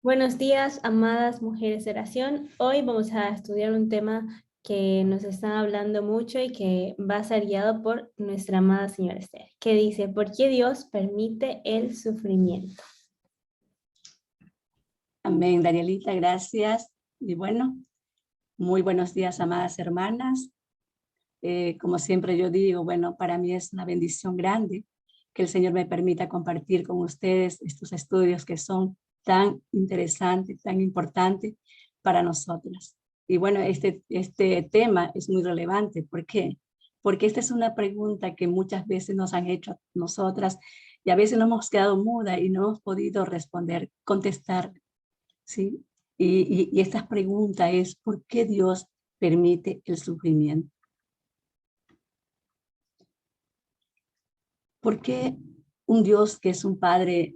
Buenos días, amadas mujeres de oración. Hoy vamos a estudiar un tema que nos están hablando mucho y que va a ser guiado por nuestra amada señora Esther, que dice, ¿por qué Dios permite el sufrimiento? Amén, Danielita, gracias. Y bueno, muy buenos días, amadas hermanas. Como siempre yo digo, bueno, para mí es una bendición grande que el Señor me permita compartir con ustedes estos estudios que son tan interesantes, tan importantes para nosotras. Y bueno, este tema es muy relevante. ¿Por qué? Porque esta es una pregunta que muchas veces nos han hecho nosotras y a veces nos hemos quedado muda y no hemos podido responder, contestar, ¿sí? Y esta pregunta es, ¿por qué Dios permite el sufrimiento? ¿Por qué un Dios que es un Padre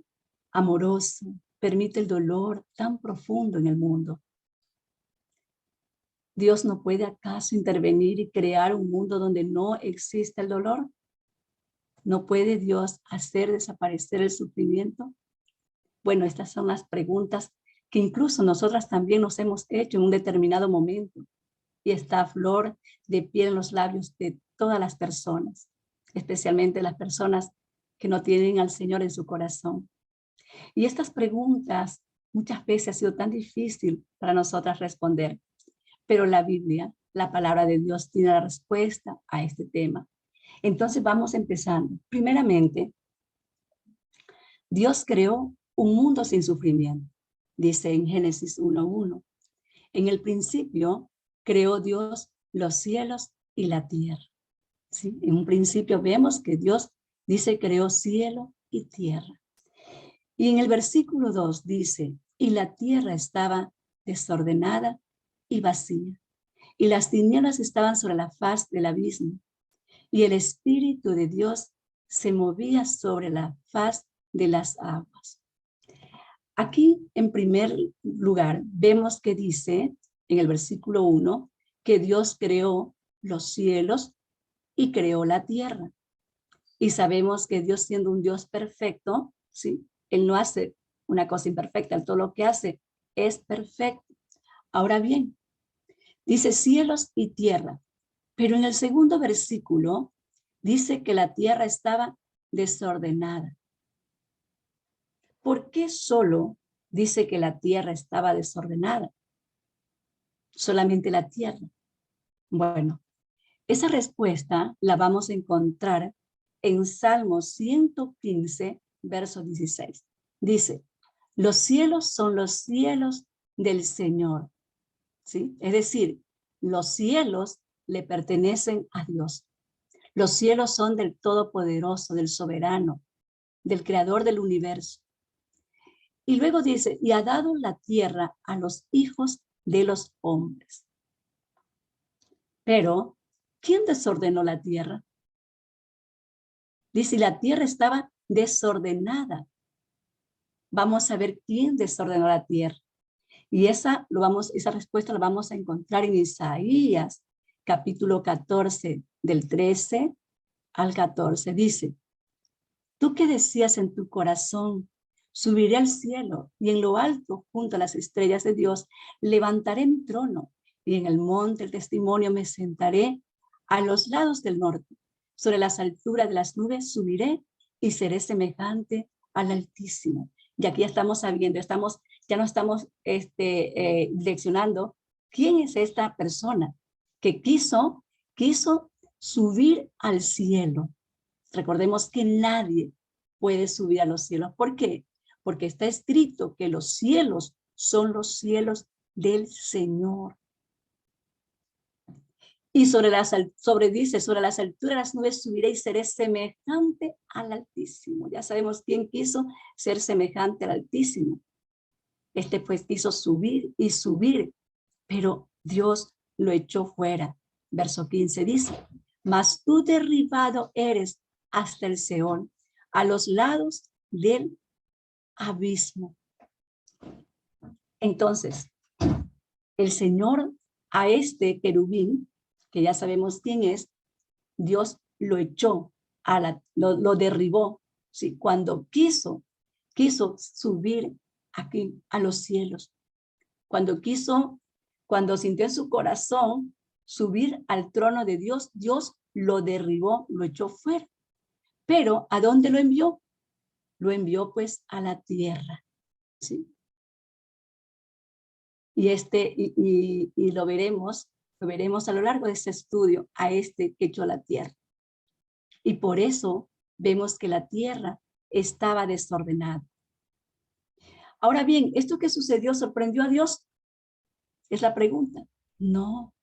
amoroso permite el dolor tan profundo en el mundo? ¿Dios no puede acaso intervenir y crear un mundo donde no exista el dolor? ¿No puede Dios hacer desaparecer el sufrimiento? Bueno, estas son las preguntas que incluso nosotras también nos hemos hecho en un determinado momento y está a flor de piel en los labios de todas las personas, especialmente las personas que no tienen al Señor en su corazón. Y estas preguntas muchas veces ha sido tan difícil para nosotras responder, pero la Biblia, la palabra de Dios, tiene la respuesta a este tema. Entonces vamos empezando. Primeramente, Dios creó un mundo sin sufrimiento, dice en Génesis 1:1. En el principio creó Dios los cielos y la tierra. ¿Sí? En un principio vemos que Dios dice creó cielo y tierra. Y en el versículo 2 dice, y la tierra estaba desordenada y vacía, y las tinieblas estaban sobre la faz del abismo, y el Espíritu de Dios se movía sobre la faz de las aguas. Aquí, en primer lugar, vemos que dice, en el versículo 1, que Dios creó los cielos y creó la tierra. Y sabemos que Dios, siendo un Dios perfecto, ¿sí? Él no hace una cosa imperfecta, todo lo que hace es perfecto. Ahora bien, dice cielos y tierra, pero en el segundo versículo dice que la tierra estaba desordenada. ¿Por qué solo dice que la tierra estaba desordenada? Solamente la tierra. Bueno, esa respuesta la vamos a encontrar en Salmo 115, verso 16. Dice, los cielos son los cielos del Señor, ¿sí? Es decir, los cielos le pertenecen a Dios. Los cielos son del Todopoderoso, del Soberano, del Creador del universo. Y luego dice, y ha dado la tierra a los hijos de los hombres. Pero, ¿quién desordenó la tierra? Dice, la tierra estaba desordenada. Vamos a ver quién desordenó la tierra. Y esa respuesta la vamos a encontrar en Isaías, capítulo 14, del 13 al 14. Dice, tú que decías en tu corazón, subiré al cielo y en lo alto, junto a las estrellas de Dios, levantaré mi trono y en el monte del testimonio me sentaré a los lados del norte. Sobre las alturas de las nubes subiré y seré semejante al Altísimo. Y aquí ya estamos sabiendo, ya no estamos leccionando quién es esta persona que quiso subir al cielo. Recordemos que nadie puede subir a los cielos. ¿Por qué? Porque está escrito que los cielos son los cielos del Señor. Y sobre las alturas de las nubes subiré y seré semejante al Altísimo. Ya sabemos quién quiso ser semejante al Altísimo. Pues quiso subir y subir, pero Dios lo echó fuera. Verso 15 dice, mas tú derribado eres hasta el Seol, a los lados del abismo. Entonces, el Señor a este querubín, que ya sabemos quién es, Dios lo echó, lo derribó, ¿sí? Cuando quiso subir aquí a los cielos. Cuando sintió en su corazón subir al trono de Dios, Dios lo derribó, lo echó fuera. Pero ¿a dónde lo envió? Lo envió pues a la tierra, ¿sí? Y lo veremos a lo largo de este estudio, a este que echó a la tierra. Y por eso vemos que la tierra estaba desordenada. Ahora bien, ¿esto que sucedió sorprendió a Dios? Es la pregunta. No,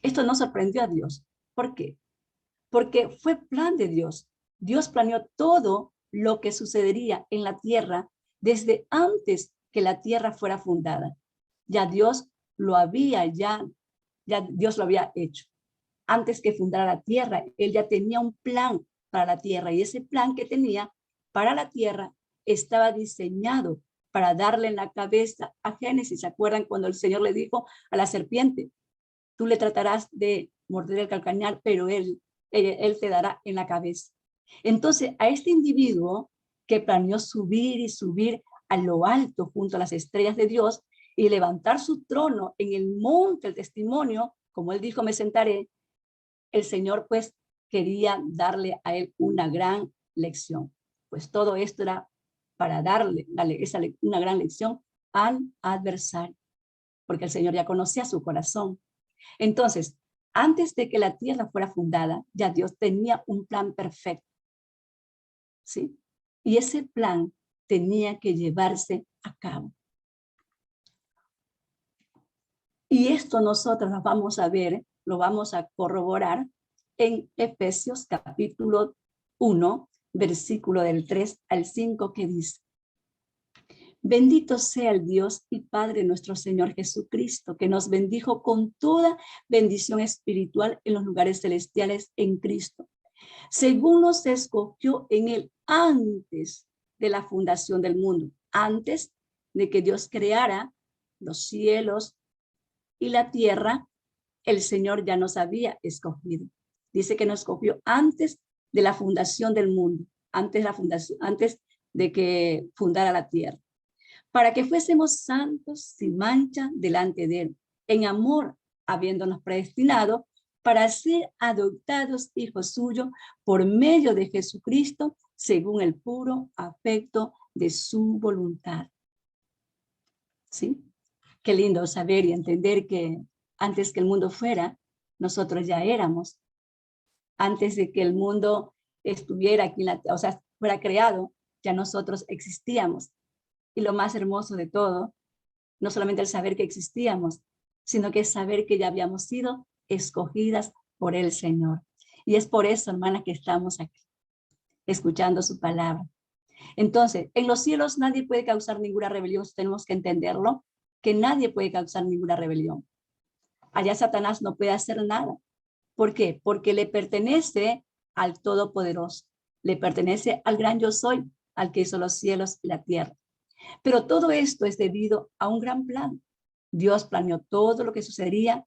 esto no sorprendió a Dios. ¿Por qué? Porque fue plan de Dios. Dios planeó todo lo que sucedería en la tierra desde antes que la tierra fuera fundada. Ya Dios lo había, ya Dios lo había hecho. Antes que fundara la tierra, Él ya tenía un plan para la tierra, y ese plan que tenía para la tierra estaba diseñado para darle en la cabeza a Génesis. ¿Se acuerdan cuando el Señor le dijo a la serpiente: tú le tratarás de morder el calcañar, pero él te dará en la cabeza? Entonces, a este individuo que planeó subir y subir a lo alto junto a las estrellas de Dios y levantar su trono en el monte del testimonio, como él dijo, me sentaré, el Señor pues quería darle a él una gran lección. Pues todo esto era para darle una gran lección al adversario, porque el Señor ya conocía su corazón. Entonces, antes de que la tierra fuera fundada, ya Dios tenía un plan perfecto, ¿sí? Y ese plan tenía que llevarse a cabo. Y esto nosotros lo vamos a ver, lo vamos a corroborar en Efesios capítulo 1, versículo del 3 al 5, que dice: bendito sea el Dios y Padre nuestro Señor Jesucristo, que nos bendijo con toda bendición espiritual en los lugares celestiales en Cristo, según nos escogió en él antes de la fundación del mundo, antes de que Dios creara los cielos y la tierra. El Señor ya nos había escogido. Dice que nos escogió antes de la fundación del mundo, antes de que fundara la tierra, para que fuésemos santos sin mancha delante de él, en amor, habiéndonos predestinado para ser adoptados hijos suyos por medio de Jesucristo, según el puro afecto de su voluntad. ¿Sí? Qué lindo saber y entender que antes que el mundo fuera, nosotros ya éramos. Antes de que el mundo estuviera aquí, fuera creado, ya nosotros existíamos. Y lo más hermoso de todo, no solamente el saber que existíamos, sino que es saber que ya habíamos sido escogidas por el Señor. Y es por eso, hermanas, que estamos aquí, escuchando su palabra. Entonces, en los cielos nadie puede causar ninguna rebelión, tenemos que entenderlo, que nadie puede causar ninguna rebelión. Allá Satanás no puede hacer nada. ¿Por qué? Porque le pertenece al Todopoderoso, le pertenece al gran yo soy, al que hizo los cielos y la tierra. Pero todo esto es debido a un gran plan. Dios planeó todo lo que sucedería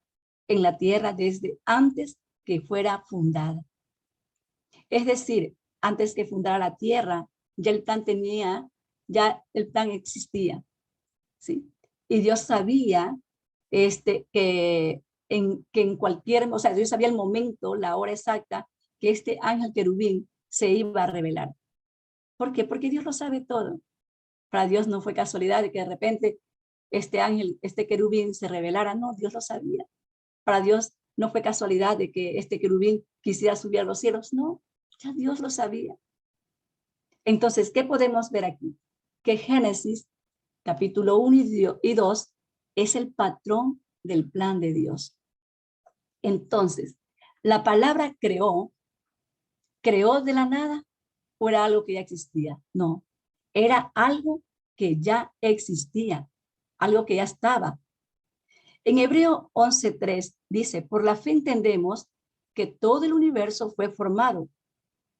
en la tierra desde antes que fuera fundada. Es decir, antes que fundara la tierra, ya el plan existía, ¿sí? Y Dios sabía que en cualquier, Dios sabía el momento, la hora exacta que este ángel querubín se iba a revelar. ¿Por qué? Porque Dios lo sabe todo. Para Dios no fue casualidad de que de repente este ángel, este querubín se revelara. No, Dios lo sabía. Para Dios no fue casualidad de que este querubín quisiera subir a los cielos. No, ya Dios lo sabía. Entonces, ¿qué podemos ver aquí? Que Génesis capítulo 1 y 2 es el patrón del plan de Dios. Entonces, la palabra creó de la nada o era algo que ya existía. No, era algo que ya existía, algo que ya estaba. En Hebreo 11:3 dice: por la fe entendemos que todo el universo fue formado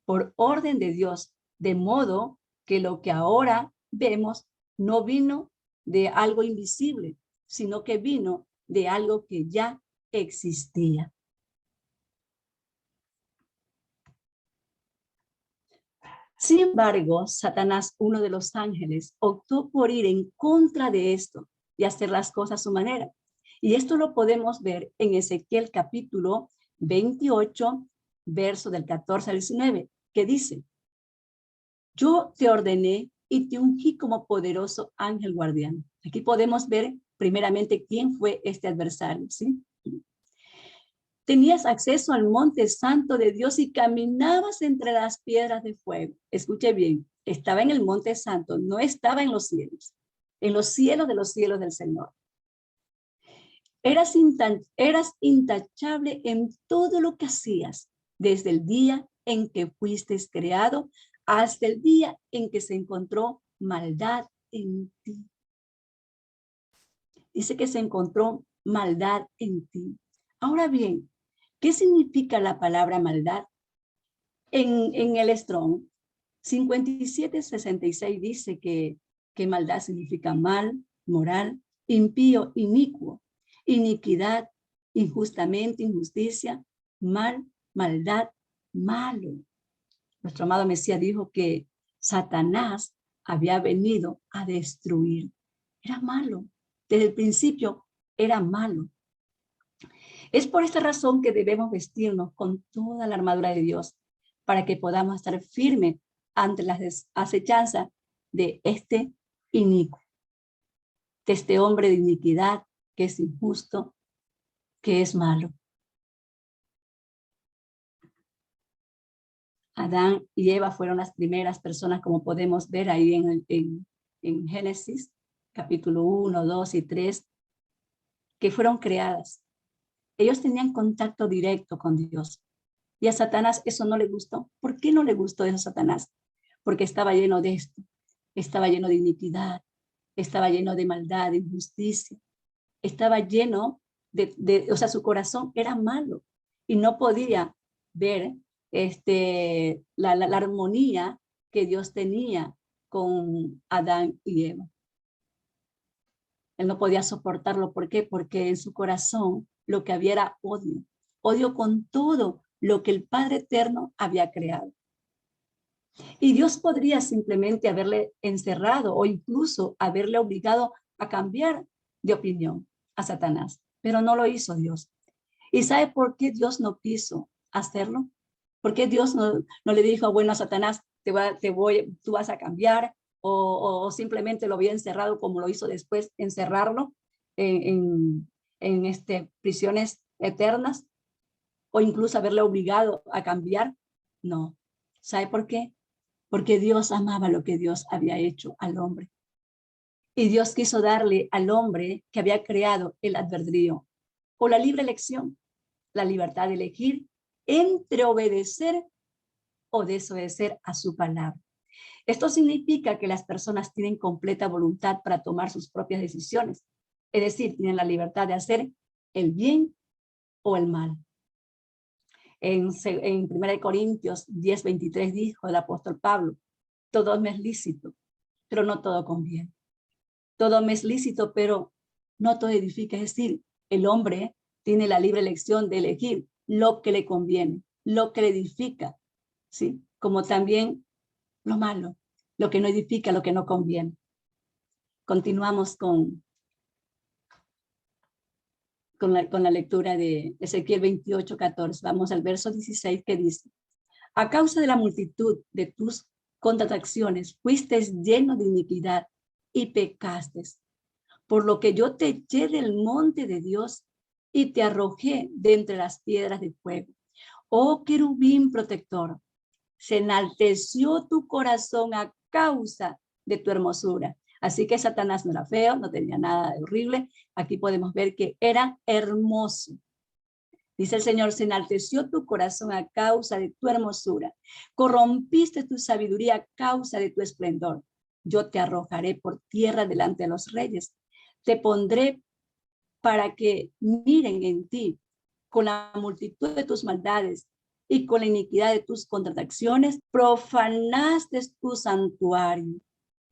por orden de Dios, de modo que lo que ahora vemos no vino de algo invisible, sino que vino de algo que ya existía. Sin embargo, Satanás, uno de los ángeles, optó por ir en contra de esto y hacer las cosas a su manera. Y esto lo podemos ver en Ezequiel capítulo 28, verso del 14 al 19, que dice: yo te ordené y te ungí como poderoso ángel guardián. Aquí podemos ver primeramente quién fue este adversario, ¿sí? Tenías acceso al monte santo de Dios y caminabas entre las piedras de fuego. Escuche bien, estaba en el monte santo, no estaba en los cielos de los cielos del Señor. Eras intachable en todo lo que hacías, desde el día en que fuiste creado hasta el día en que se encontró maldad en ti. Dice que se encontró maldad en ti. Ahora bien, ¿qué significa la palabra maldad? En el Strong 5766 dice que maldad significa mal, moral, impío, inicuo, iniquidad, injustamente, injusticia, mal, maldad, malo. Nuestro amado Mesías dijo que Satanás había venido a destruir. Era malo. Desde el principio era malo. Es por esta razón que debemos vestirnos con toda la armadura de Dios para que podamos estar firmes ante las acechanzas de este inicuo, de este hombre de iniquidad que es injusto, que es malo. Adán y Eva fueron las primeras personas, como podemos ver ahí en Génesis, capítulo 1, 2 y 3, que fueron creadas. Ellos tenían contacto directo con Dios. Y a Satanás eso no le gustó. ¿Por qué no le gustó eso a Satanás? Porque estaba lleno de esto. Estaba lleno de iniquidad. Estaba lleno de maldad, de injusticia. Estaba lleno o sea, su corazón era malo. Y no podía ver la armonía que Dios tenía con Adán y Eva. Él no podía soportarlo. ¿Por qué? Porque en su corazón lo que había era odio. Odio con todo lo que el Padre Eterno había creado. Y Dios podría simplemente haberle encerrado o incluso haberle obligado a cambiar de opinión a Satanás, pero no lo hizo Dios. ¿Y sabe por qué Dios no quiso hacerlo? ¿Por qué Dios no le dijo, bueno, a Satanás, tú vas a cambiar? O simplemente lo había encerrado como lo hizo después, encerrarlo en prisiones eternas, o incluso haberle obligado a cambiar. No. ¿Sabe por qué? Porque Dios amaba lo que Dios había hecho al hombre. Y Dios quiso darle al hombre que había creado el albedrío o la libre elección, la libertad de elegir entre obedecer o desobedecer a su palabra. Esto significa que las personas tienen completa voluntad para tomar sus propias decisiones. Es decir, tienen la libertad de hacer el bien o el mal. En 1 Corintios 10:23 dijo el apóstol Pablo: todo me es lícito, pero no todo conviene. Todo me es lícito, pero no todo edifica. Es decir, el hombre tiene la libre elección de elegir lo que le conviene, lo que le edifica, ¿sí? Como también lo malo, lo que no edifica, lo que no conviene. Continuamos con la lectura de Ezequiel 28:14. Vamos al verso 16 que dice: a causa de la multitud de tus contrataciones, fuiste lleno de iniquidad y pecaste, por lo que yo te eché del monte de Dios y te arrojé de entre las piedras de fuego. Oh querubín protector, se enalteció tu corazón a causa de tu hermosura. Así que Satanás no era feo, no tenía nada de horrible. Aquí podemos ver que era hermoso. Dice el Señor: se enalteció tu corazón a causa de tu hermosura. Corrompiste tu sabiduría a causa de tu esplendor. Yo te arrojaré por tierra delante de los reyes. Te pondré para que miren en ti con la multitud de tus maldades y con la iniquidad de tus contrataciones. Profanaste tu santuario.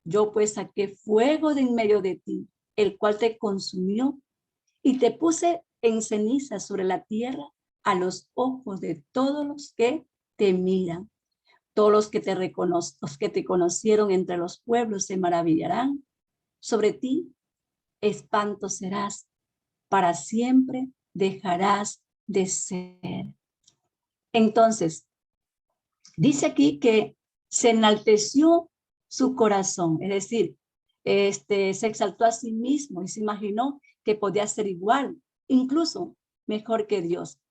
Yo pues saqué fuego de en medio de ti, el cual te consumió, y te puse en ceniza sobre la tierra a los ojos de todos los que te miran. Todos los que te conocieron entre los pueblos se maravillarán. Sobre ti espanto serás. Para siempre dejarás de ser. Entonces, dice aquí que se enalteció su corazón, es decir, se exaltó a sí mismo y se imaginó que podía ser igual, incluso mejor que Dios.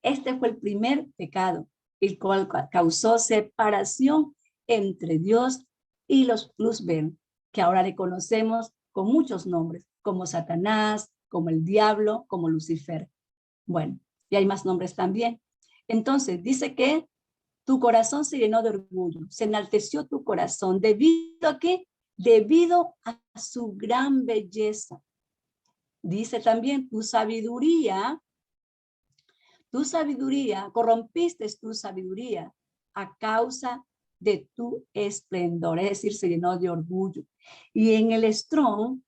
Este fue el primer pecado, el cual causó separación entre Dios y los Luzbel, que ahora le conocemos con muchos nombres, como Satanás, como el diablo, como Lucifer. Bueno, y hay más nombres también. Entonces, dice que tu corazón se llenó de orgullo, se enalteció tu corazón. ¿Debido a qué? Debido a su gran belleza. Dice también tu sabiduría, corrompiste tu sabiduría a causa de tu esplendor, es decir, se llenó de orgullo. Y en el Strong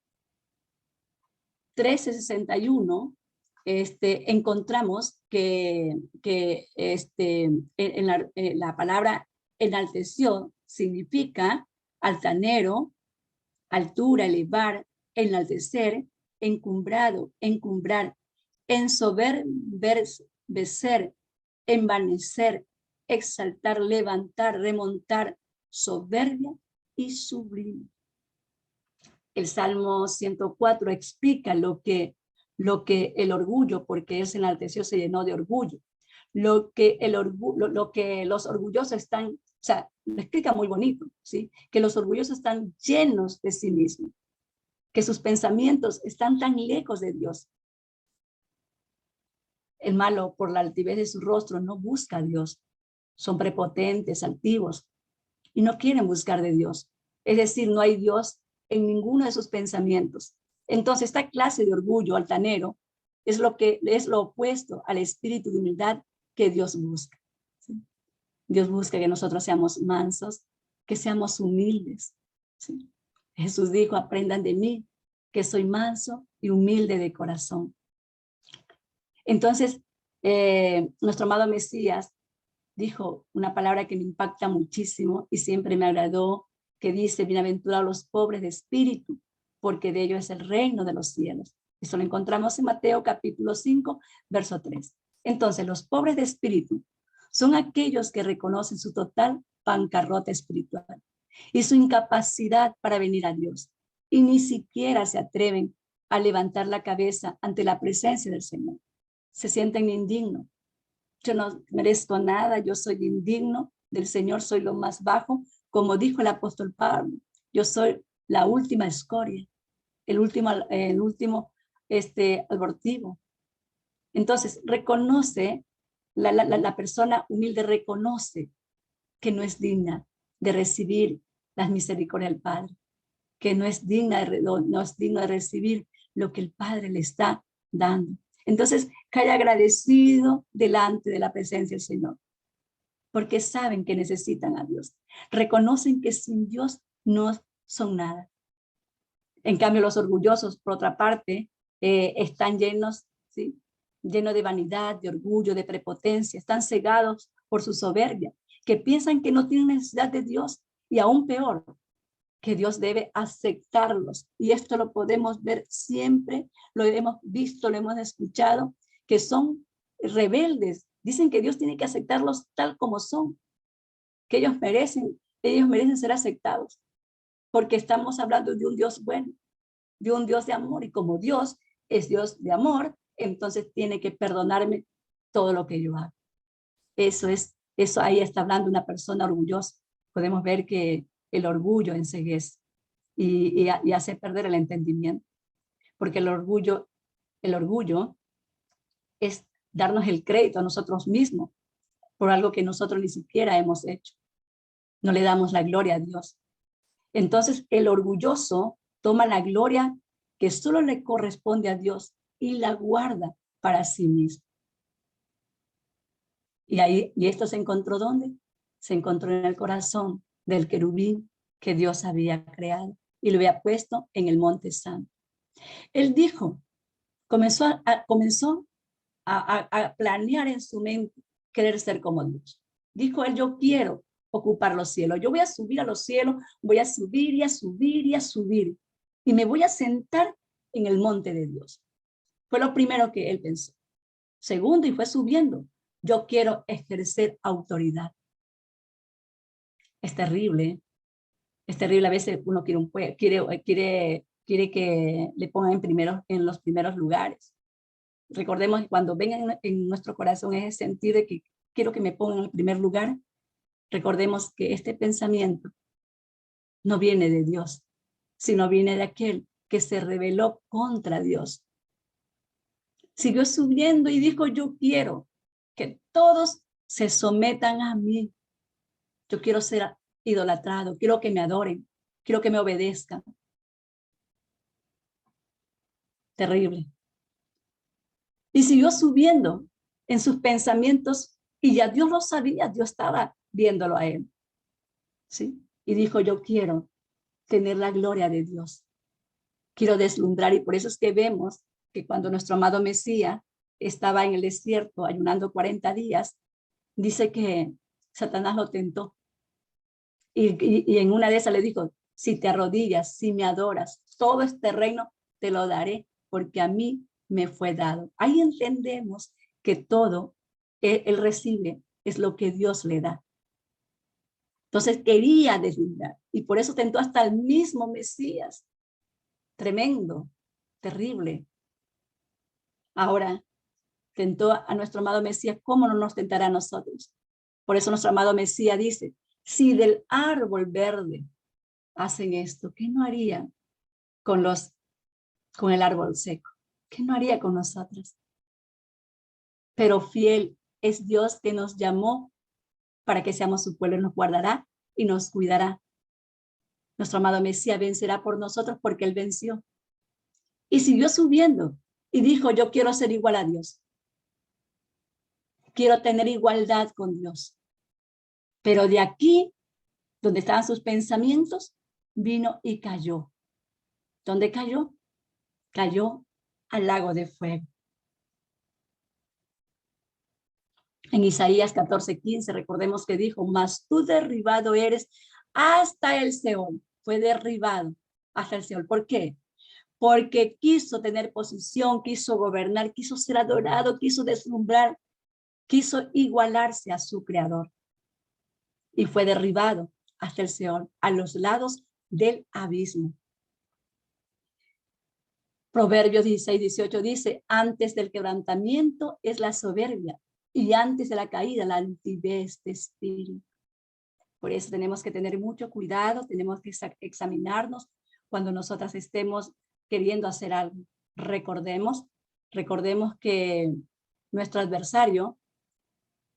1361, encontramos que la palabra enalteció significa altanero, altura, elevar, enaltecer, encumbrado, encumbrar, ensoberbecer, envanecer, exaltar, levantar, remontar, soberbia y sublime. El Salmo 104 explica lo que el orgullo, porque él se enalteció, se llenó de orgullo. Lo que los orgullosos están, o sea, lo explica muy bonito, ¿sí? Que los orgullosos están llenos de sí mismos, que sus pensamientos están tan lejos de Dios. El malo, por la altivez de su rostro, no busca a Dios. Son prepotentes, altivos, y no quieren buscar de Dios. Es decir, no hay Dios en ninguno de sus pensamientos. Entonces, esta clase de orgullo altanero es lo opuesto al espíritu de humildad que Dios busca. ¿Sí? Dios busca que nosotros seamos mansos, que seamos humildes. ¿Sí? Jesús dijo, aprendan de mí, que soy manso y humilde de corazón. Entonces, nuestro amado Mesías dijo una palabra que me impacta muchísimo y siempre me agradó, que dice, bienaventurados los pobres de espíritu, porque de ellos es el reino de los cielos. Eso lo encontramos en Mateo capítulo 5, verso 3. Entonces, los pobres de espíritu son aquellos que reconocen su total bancarrota espiritual y su incapacidad para venir a Dios, y ni siquiera se atreven a levantar la cabeza ante la presencia del Señor. Se sienten indignos. Yo no merezco nada, yo soy indigno del Señor, soy lo más bajo. Como dijo el apóstol Pablo, yo soy la última escoria, el último abortivo. Entonces, reconoce, la persona humilde reconoce que no es digna de recibir las misericordias del Padre, que no es digna de recibir lo que el Padre le está dando. Entonces, cae agradecido delante de la presencia del Señor, porque saben que necesitan a Dios. Reconocen que sin Dios no son nada. En cambio, los orgullosos, por otra parte, están llenos, ¿sí? Llenos de vanidad, de orgullo, de prepotencia. Están cegados por su soberbia, que piensan que no tienen necesidad de Dios, y aún peor, que Dios debe aceptarlos. Y esto lo podemos ver siempre, lo hemos visto, lo hemos escuchado, que son rebeldes. Dicen que Dios tiene que aceptarlos tal como son, que ellos merecen ser aceptados, porque estamos hablando de un Dios bueno, de un Dios de amor, y como Dios es Dios de amor, entonces tiene que perdonarme todo lo que yo hago. Eso ahí está hablando una persona orgullosa. Podemos ver que el orgullo enceguece y hace perder el entendimiento, porque el orgullo es darnos el crédito a nosotros mismos por algo que nosotros ni siquiera hemos hecho. No le damos la gloria a Dios. Entonces, el orgulloso toma la gloria que solo le corresponde a Dios y la guarda para sí mismo. Y esto se encontró ¿dónde? Se encontró en el corazón del querubín que Dios había creado y lo había puesto en el monte santo. Él dijo, comenzó a planear en su mente querer ser como Dios. Dijo él, yo quiero ocupar los cielos. Yo voy a subir a los cielos, voy a subir y a subir y a subir. Y me voy a sentar en el monte de Dios. Fue lo primero que él pensó. Segundo, y fue subiendo, yo quiero ejercer autoridad. Es terrible. Es terrible. A veces uno quiere que le pongan en los primeros lugares. Recordemos que cuando venga en nuestro corazón ese sentir de que quiero que me pongan en el primer lugar, recordemos que este pensamiento no viene de Dios, sino viene de aquel que se rebeló contra Dios. Siguió subiendo y dijo, yo quiero que todos se sometan a mí. Yo quiero ser idolatrado, quiero que me adoren, quiero que me obedezcan. Terrible. Y siguió subiendo en sus pensamientos y ya Dios lo sabía, Dios estaba viéndolo a él. ¿Sí? Y dijo, yo quiero tener la gloria de Dios. Quiero deslumbrar, y por eso es que vemos que cuando nuestro amado Mesías estaba en el desierto ayunando 40 días, dice que Satanás lo tentó. Y en una de esas le dijo, si te arrodillas, si me adoras, todo este reino te lo daré, porque a mí me fue dado. Ahí entendemos que todo él recibe es lo que Dios le da. Entonces quería deslumbrar, y por eso tentó hasta el mismo Mesías. Tremendo, terrible. Ahora tentó a nuestro amado Mesías, ¿cómo no nos tentará a nosotros? Por eso nuestro amado Mesías dice, si del árbol verde hacen esto, ¿qué no harían con el árbol seco? ¿Qué no haría con nosotros? Pero fiel es Dios que nos llamó para que seamos su pueblo, nos guardará y nos cuidará. Nuestro amado Mesías vencerá por nosotros porque él venció. Y siguió subiendo y dijo, yo quiero ser igual a Dios. Quiero tener igualdad con Dios. Pero de aquí, donde estaban sus pensamientos, vino y cayó. ¿Dónde cayó? Cayó al lago de fuego. En Isaías 14:15, recordemos que dijo, mas tú derribado eres hasta el Seol. Fue derribado hasta el Seol. ¿Por qué? Porque quiso tener posición, quiso gobernar, quiso ser adorado, quiso deslumbrar, quiso igualarse a su creador. Y fue derribado hasta el Seol, a los lados del abismo. Proverbios 16:18 dice, antes del quebrantamiento es la soberbia, y antes de la caída la altivez de espíritu. Por eso tenemos que tener mucho cuidado, tenemos que examinarnos cuando nosotras estemos queriendo hacer algo. Recordemos que nuestro adversario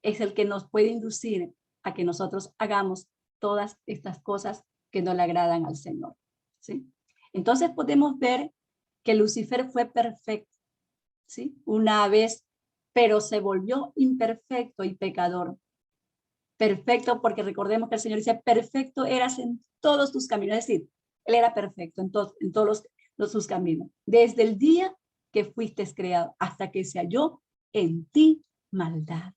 es el que nos puede inducir a que nosotros hagamos todas estas cosas que no le agradan al Señor. ¿Sí? Entonces podemos ver que Lucifer fue perfecto, ¿sí? Una vez, pero se volvió imperfecto y pecador. Perfecto, porque recordemos que el Señor dice, perfecto eras en todos tus caminos. Es decir, Él era perfecto en todos sus caminos. Desde el día que fuiste creado hasta que se halló en ti maldad.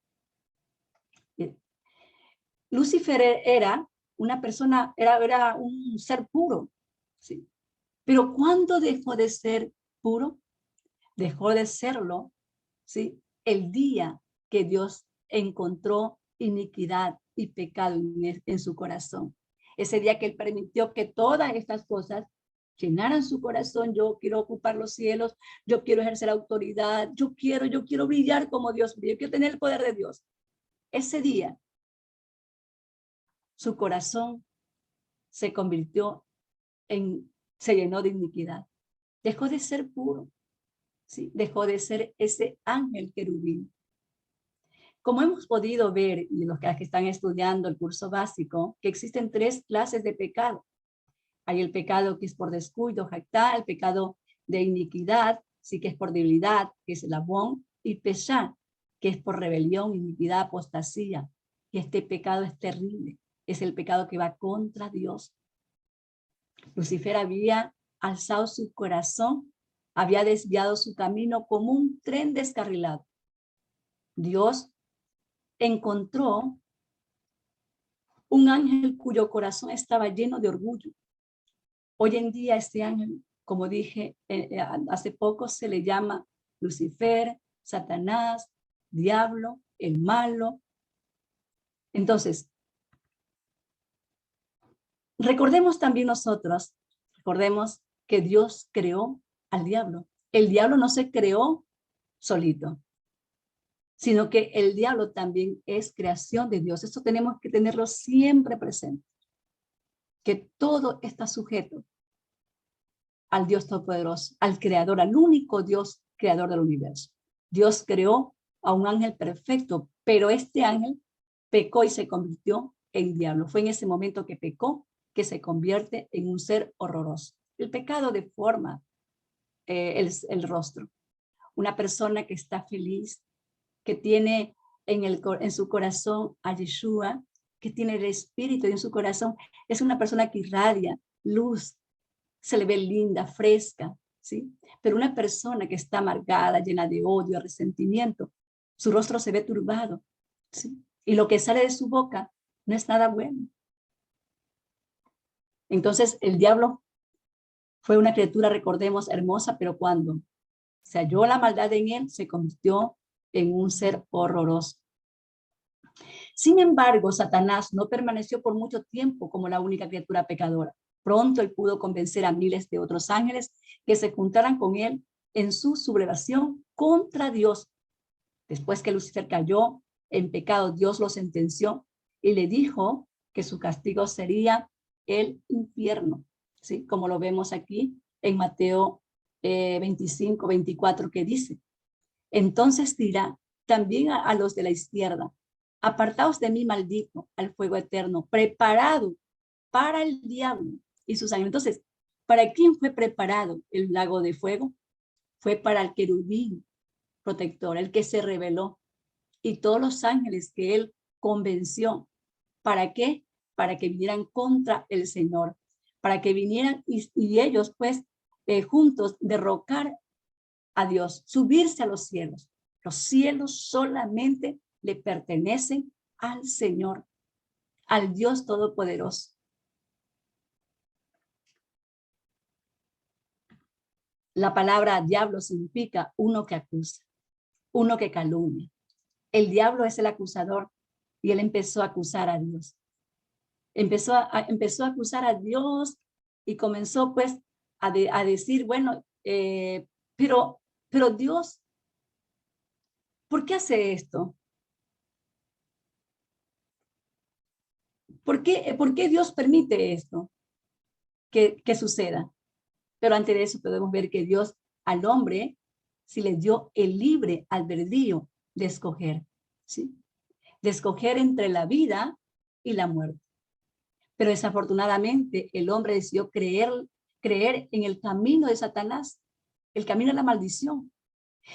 Lucifer era una persona, era un ser puro, ¿sí? Pero ¿cuándo dejó de ser puro? Dejó de serlo, ¿sí? El día que Dios encontró iniquidad y pecado en su corazón. Ese día que él permitió que todas estas cosas llenaran su corazón. Yo quiero ocupar los cielos, yo quiero ejercer autoridad, yo quiero brillar como Dios, yo quiero tener el poder de Dios. Ese día, su corazón se llenó de iniquidad. Dejó de ser puro, ¿sí? Dejó de ser ese ángel querubín. Como hemos podido ver, y los que están estudiando el curso básico, que existen 3 clases de pecado. Hay el pecado que es por descuido, jactar, el pecado de iniquidad, sí, que es por debilidad, que es el abón, y peshá, que es por rebelión, iniquidad, apostasía. Y este pecado es terrible, es el pecado que va contra Dios. Lucifer había alzado su corazón, había desviado su camino como un tren descarrilado. Dios encontró un ángel cuyo corazón estaba lleno de orgullo. Hoy en día este ángel, como dije hace poco, se le llama Lucifer, Satanás, diablo, el malo. Entonces, recordemos también nosotros, recordemos que Dios creó al diablo. El diablo no se creó solito, sino que el diablo también es creación de Dios. Esto tenemos que tenerlo siempre presente, que todo está sujeto al Dios Todopoderoso, al Creador, al único Dios creador del universo. Dios creó a un ángel perfecto, pero este ángel pecó y se convirtió en diablo. Fue en ese momento que pecó que se convierte en un ser horroroso. El pecado deforma el rostro. Una persona que está feliz, que tiene en su corazón a Yeshua, que tiene el Espíritu en su corazón, es una persona que irradia luz, se le ve linda, fresca, ¿sí? Pero una persona que está amargada, llena de odio, resentimiento, su rostro se ve turbado, ¿sí? Y lo que sale de su boca no es nada bueno. Entonces el diablo fue una criatura, recordemos, hermosa, pero cuando se halló la maldad en él, se convirtió en un ser horroroso. Sin embargo, Satanás no permaneció por mucho tiempo como la única criatura pecadora. Pronto él pudo convencer a miles de otros ángeles que se juntaran con él en su sublevación contra Dios. Después que Lucifer cayó en pecado, Dios lo sentenció y le dijo que su castigo sería el infierno, ¿sí? Como lo vemos aquí en Mateo 25, 24, que dice: entonces dirá también a los de la izquierda: apartaos de mí, maldito, al fuego eterno, preparado para el diablo y sus ángeles. Entonces, ¿para quién fue preparado el lago de fuego? Fue para el querubín protector, el que se rebeló, y todos los ángeles que él convenció. ¿Para qué? Para que vinieran contra el Señor, para que vinieran y ellos pues juntos derrocar a Dios, subirse a los cielos. Los cielos solamente le pertenecen al Señor, al Dios Todopoderoso. La palabra diablo significa uno que acusa, uno que calumnia. El diablo es el acusador y él empezó a acusar a Dios. Empezó a acusar a Dios y comenzó pues a decir, bueno, pero Dios, ¿por qué hace esto? ¿Por qué Dios permite esto que suceda? Pero antes de eso podemos ver que Dios al hombre sí le dio el libre albedrío de escoger, ¿sí? De escoger entre la vida y la muerte. Pero desafortunadamente el hombre decidió creer en el camino de Satanás, el camino de la maldición.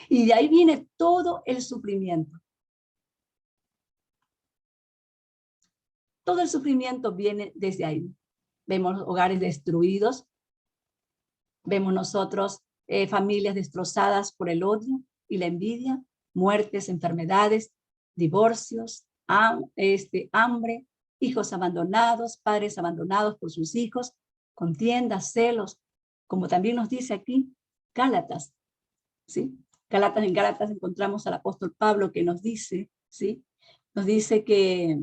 Y de ahí viene todo el sufrimiento. Todo el sufrimiento viene desde ahí. Vemos hogares destruidos, vemos nosotros familias destrozadas por el odio y la envidia, muertes, enfermedades, divorcios, hambre, hijos abandonados, padres abandonados por sus hijos, contiendas, celos, como también nos dice aquí Gálatas, ¿sí? En Gálatas encontramos al apóstol Pablo que nos dice, ¿sí? Nos dice que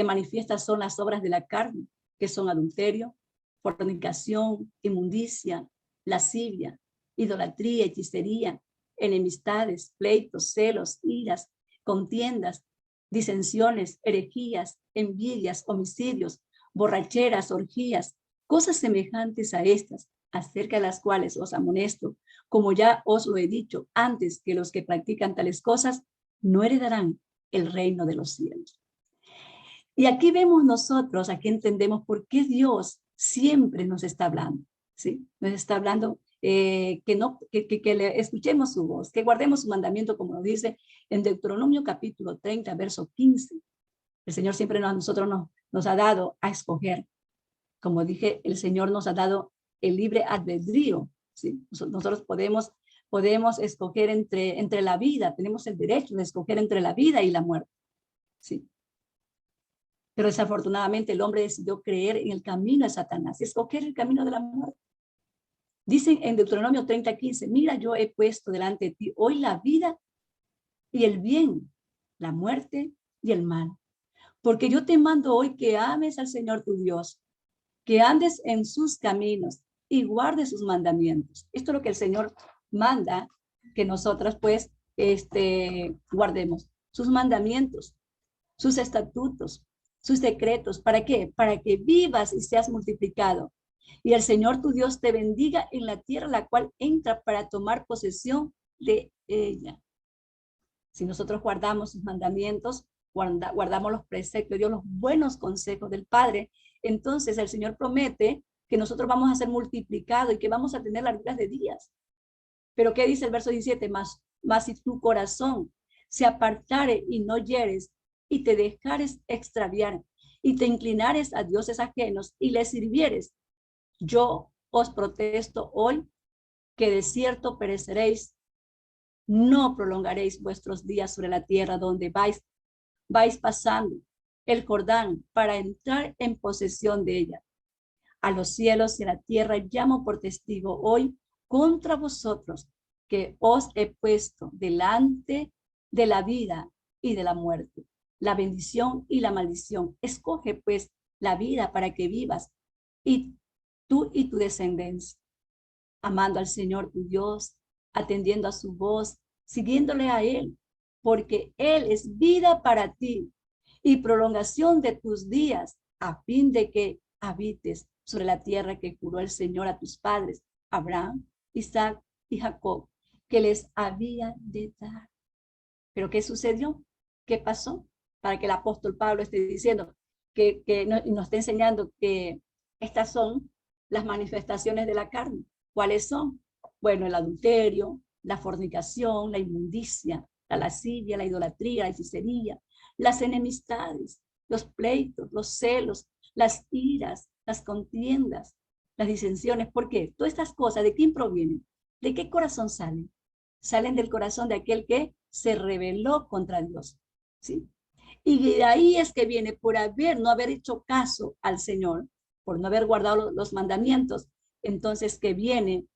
manifiestas son las obras de la carne, que son adulterio, fornicación, inmundicia, lascivia, idolatría, hechicería, enemistades, pleitos, celos, iras, contiendas, disensiones, herejías, envidias, homicidios, borracheras, orgías, cosas semejantes a estas, acerca de las cuales os amonesto, como ya os lo he dicho antes, que los que practican tales cosas no heredarán el reino de los cielos. Y aquí vemos nosotros, aquí entendemos por qué Dios siempre nos está hablando, ¿sí? Nos está hablando que le escuchemos su voz, que guardemos su mandamiento, como lo dice en Deuteronomio capítulo 30, verso 15. El Señor siempre nosotros nos ha dado a escoger. Como dije, el Señor nos ha dado el libre albedrío, ¿sí? Nosotros podemos escoger entre la vida, tenemos el derecho de escoger entre la vida y la muerte, ¿sí? Pero desafortunadamente el hombre decidió creer en el camino de Satanás, escoger el camino de la muerte. Dicen en Deuteronomio 30:15, mira, yo he puesto delante de ti hoy la vida y el bien, la muerte y el mal. Porque yo te mando hoy que ames al Señor tu Dios, que andes en sus caminos y guardes sus mandamientos. Esto es lo que el Señor manda, que nosotras pues guardemos sus mandamientos, sus estatutos, sus decretos. ¿Para qué? Para que vivas y seas multiplicado. Y el Señor tu Dios te bendiga en la tierra la cual entra para tomar posesión de ella. Si nosotros guardamos sus mandamientos, guardamos los preceptos de Dios, los buenos consejos del Padre, entonces el Señor promete que nosotros vamos a ser multiplicados y que vamos a tener larguras de días. Pero ¿qué dice el verso 17? Mas si tu corazón se apartare y no hieres y te dejares extraviar y te inclinares a dioses ajenos y les sirvieres, yo os protesto hoy que de cierto pereceréis, no prolongaréis vuestros días sobre la tierra donde vais pasando el Jordán para entrar en posesión de ella. A los cielos y a la tierra llamo por testigo hoy contra vosotros que os he puesto delante de la vida y de la muerte, la bendición y la maldición. Escoge pues la vida para que vivas, y tú y tu descendencia, amando al Señor tu Dios, atendiendo a su voz, siguiéndole a Él, porque Él es vida para ti y prolongación de tus días, a fin de que habites sobre la tierra que juró el Señor a tus padres, Abraham, Isaac y Jacob, que les había de dar. ¿Pero qué sucedió? ¿Qué pasó? Para que el apóstol Pablo esté diciendo que nos esté enseñando que estas son las manifestaciones de la carne. ¿Cuáles son? Bueno, el adulterio, la fornicación, la inmundicia, la lascivia, la idolatría, la hechicería, las enemistades, los pleitos, los celos, las iras, las contiendas, las disensiones. ¿Por qué? Todas estas cosas, ¿de quién provienen? ¿De qué corazón salen? Salen del corazón de aquel que se rebeló contra Dios, ¿sí? Y de ahí es que viene, por no haber hecho caso al Señor, por no haber guardado los mandamientos, entonces que viene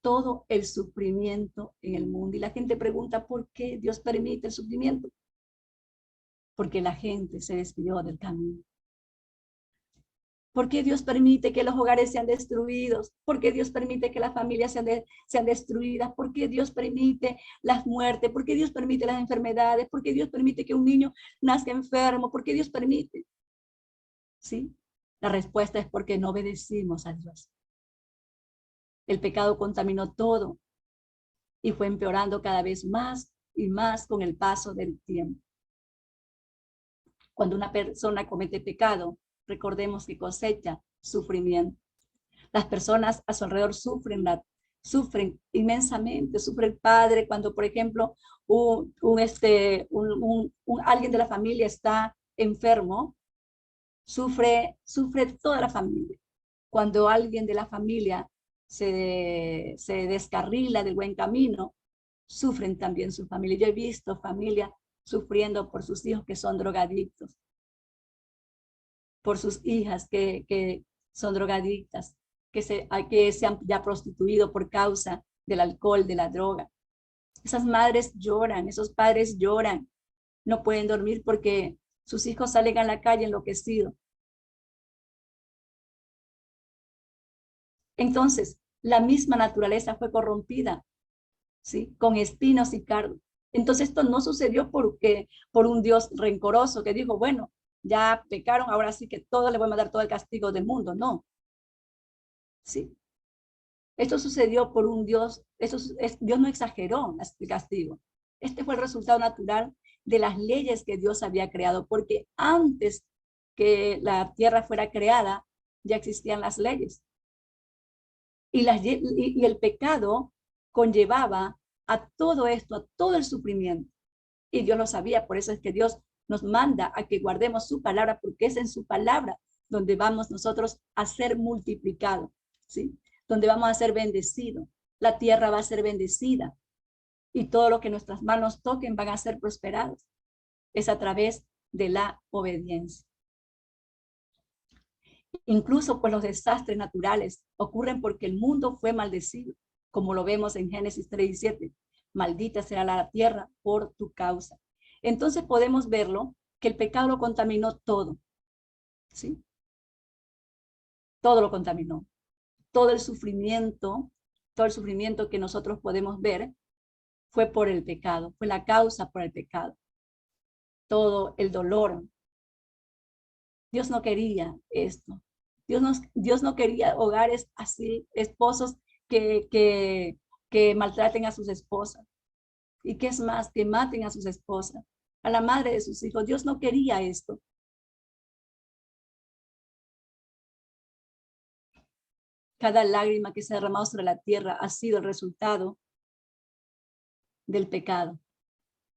todo el sufrimiento en el mundo. Y la gente pregunta, ¿por qué Dios permite el sufrimiento? Porque la gente se desvió del camino. ¿Por qué Dios permite que los hogares sean destruidos? ¿Por qué Dios permite que las familias sean destruidas? ¿Por qué Dios permite las muertes? ¿Por qué Dios permite las enfermedades? ¿Por qué Dios permite que un niño nazca enfermo? ¿Por qué Dios permite? ¿Sí? La respuesta es porque no obedecimos a Dios. El pecado contaminó todo y fue empeorando cada vez más y más con el paso del tiempo. Cuando una persona comete pecado, recordemos que cosecha sufrimiento. Las personas a su alrededor sufren inmensamente. Sufre el padre cuando, por ejemplo, alguien de la familia está enfermo. Sufre toda la familia. Cuando alguien de la familia se descarrila del buen camino, sufren también su familia. Yo he visto familia sufriendo por sus hijos que son drogadictos, por sus hijas que son drogadictas, que se han ya prostituido por causa del alcohol, de la droga. Esas madres lloran, esos padres lloran, no pueden dormir porque sus hijos salen a la calle enloquecidos. Entonces, la misma naturaleza fue corrompida, ¿sí? Con espinos y cardos. Entonces, esto no sucedió por un Dios rencoroso que dijo, bueno, ya pecaron, ahora sí que todos le voy a dar todo el castigo del mundo. No. ¿Sí? Esto sucedió por un Dios, Dios no exageró el castigo. Este fue el resultado natural de las leyes que Dios había creado, porque antes que la tierra fuera creada, ya existían las leyes. Y el pecado conllevaba a todo esto, a todo el sufrimiento. Y Dios lo sabía, por eso es que Dios nos manda a que guardemos su palabra, porque es en su palabra donde vamos nosotros a ser multiplicados, ¿sí? Donde vamos a ser bendecidos. La tierra va a ser bendecida y todo lo que nuestras manos toquen van a ser prosperados. Es a través de la obediencia. Incluso pues los desastres naturales ocurren porque el mundo fue maldecido, como lo vemos en Génesis 3:17. Maldita será la tierra por tu causa. Entonces podemos verlo, que el pecado lo contaminó todo, ¿sí? Todo lo contaminó. Todo el sufrimiento que nosotros podemos ver fue por el pecado, fue la causa por el pecado. Todo el dolor. Dios no quería esto. Dios no quería hogares así, esposos que maltraten a sus esposas. Y qué es más, que maten a sus esposas, a la madre de sus hijos. Dios no quería esto. Cada lágrima que se ha derramado sobre la tierra ha sido el resultado del pecado.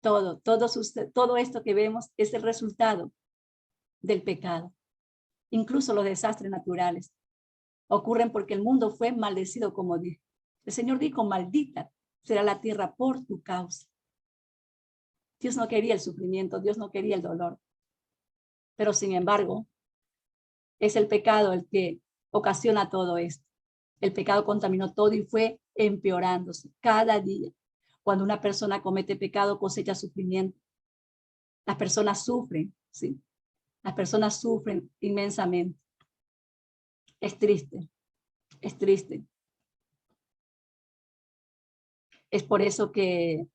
Todo esto que vemos es el resultado del pecado. Incluso los desastres naturales ocurren porque el mundo fue maldecido, como dijo. El Señor dijo, maldita será la tierra por tu causa. Dios no quería el sufrimiento, Dios no quería el dolor. Pero sin embargo, es el pecado el que ocasiona todo esto. El pecado contaminó todo y fue empeorándose cada día. Cuando una persona comete pecado, cosecha sufrimiento. Las personas sufren, ¿sí? Las personas sufren inmensamente. Es triste, es triste. Es por eso que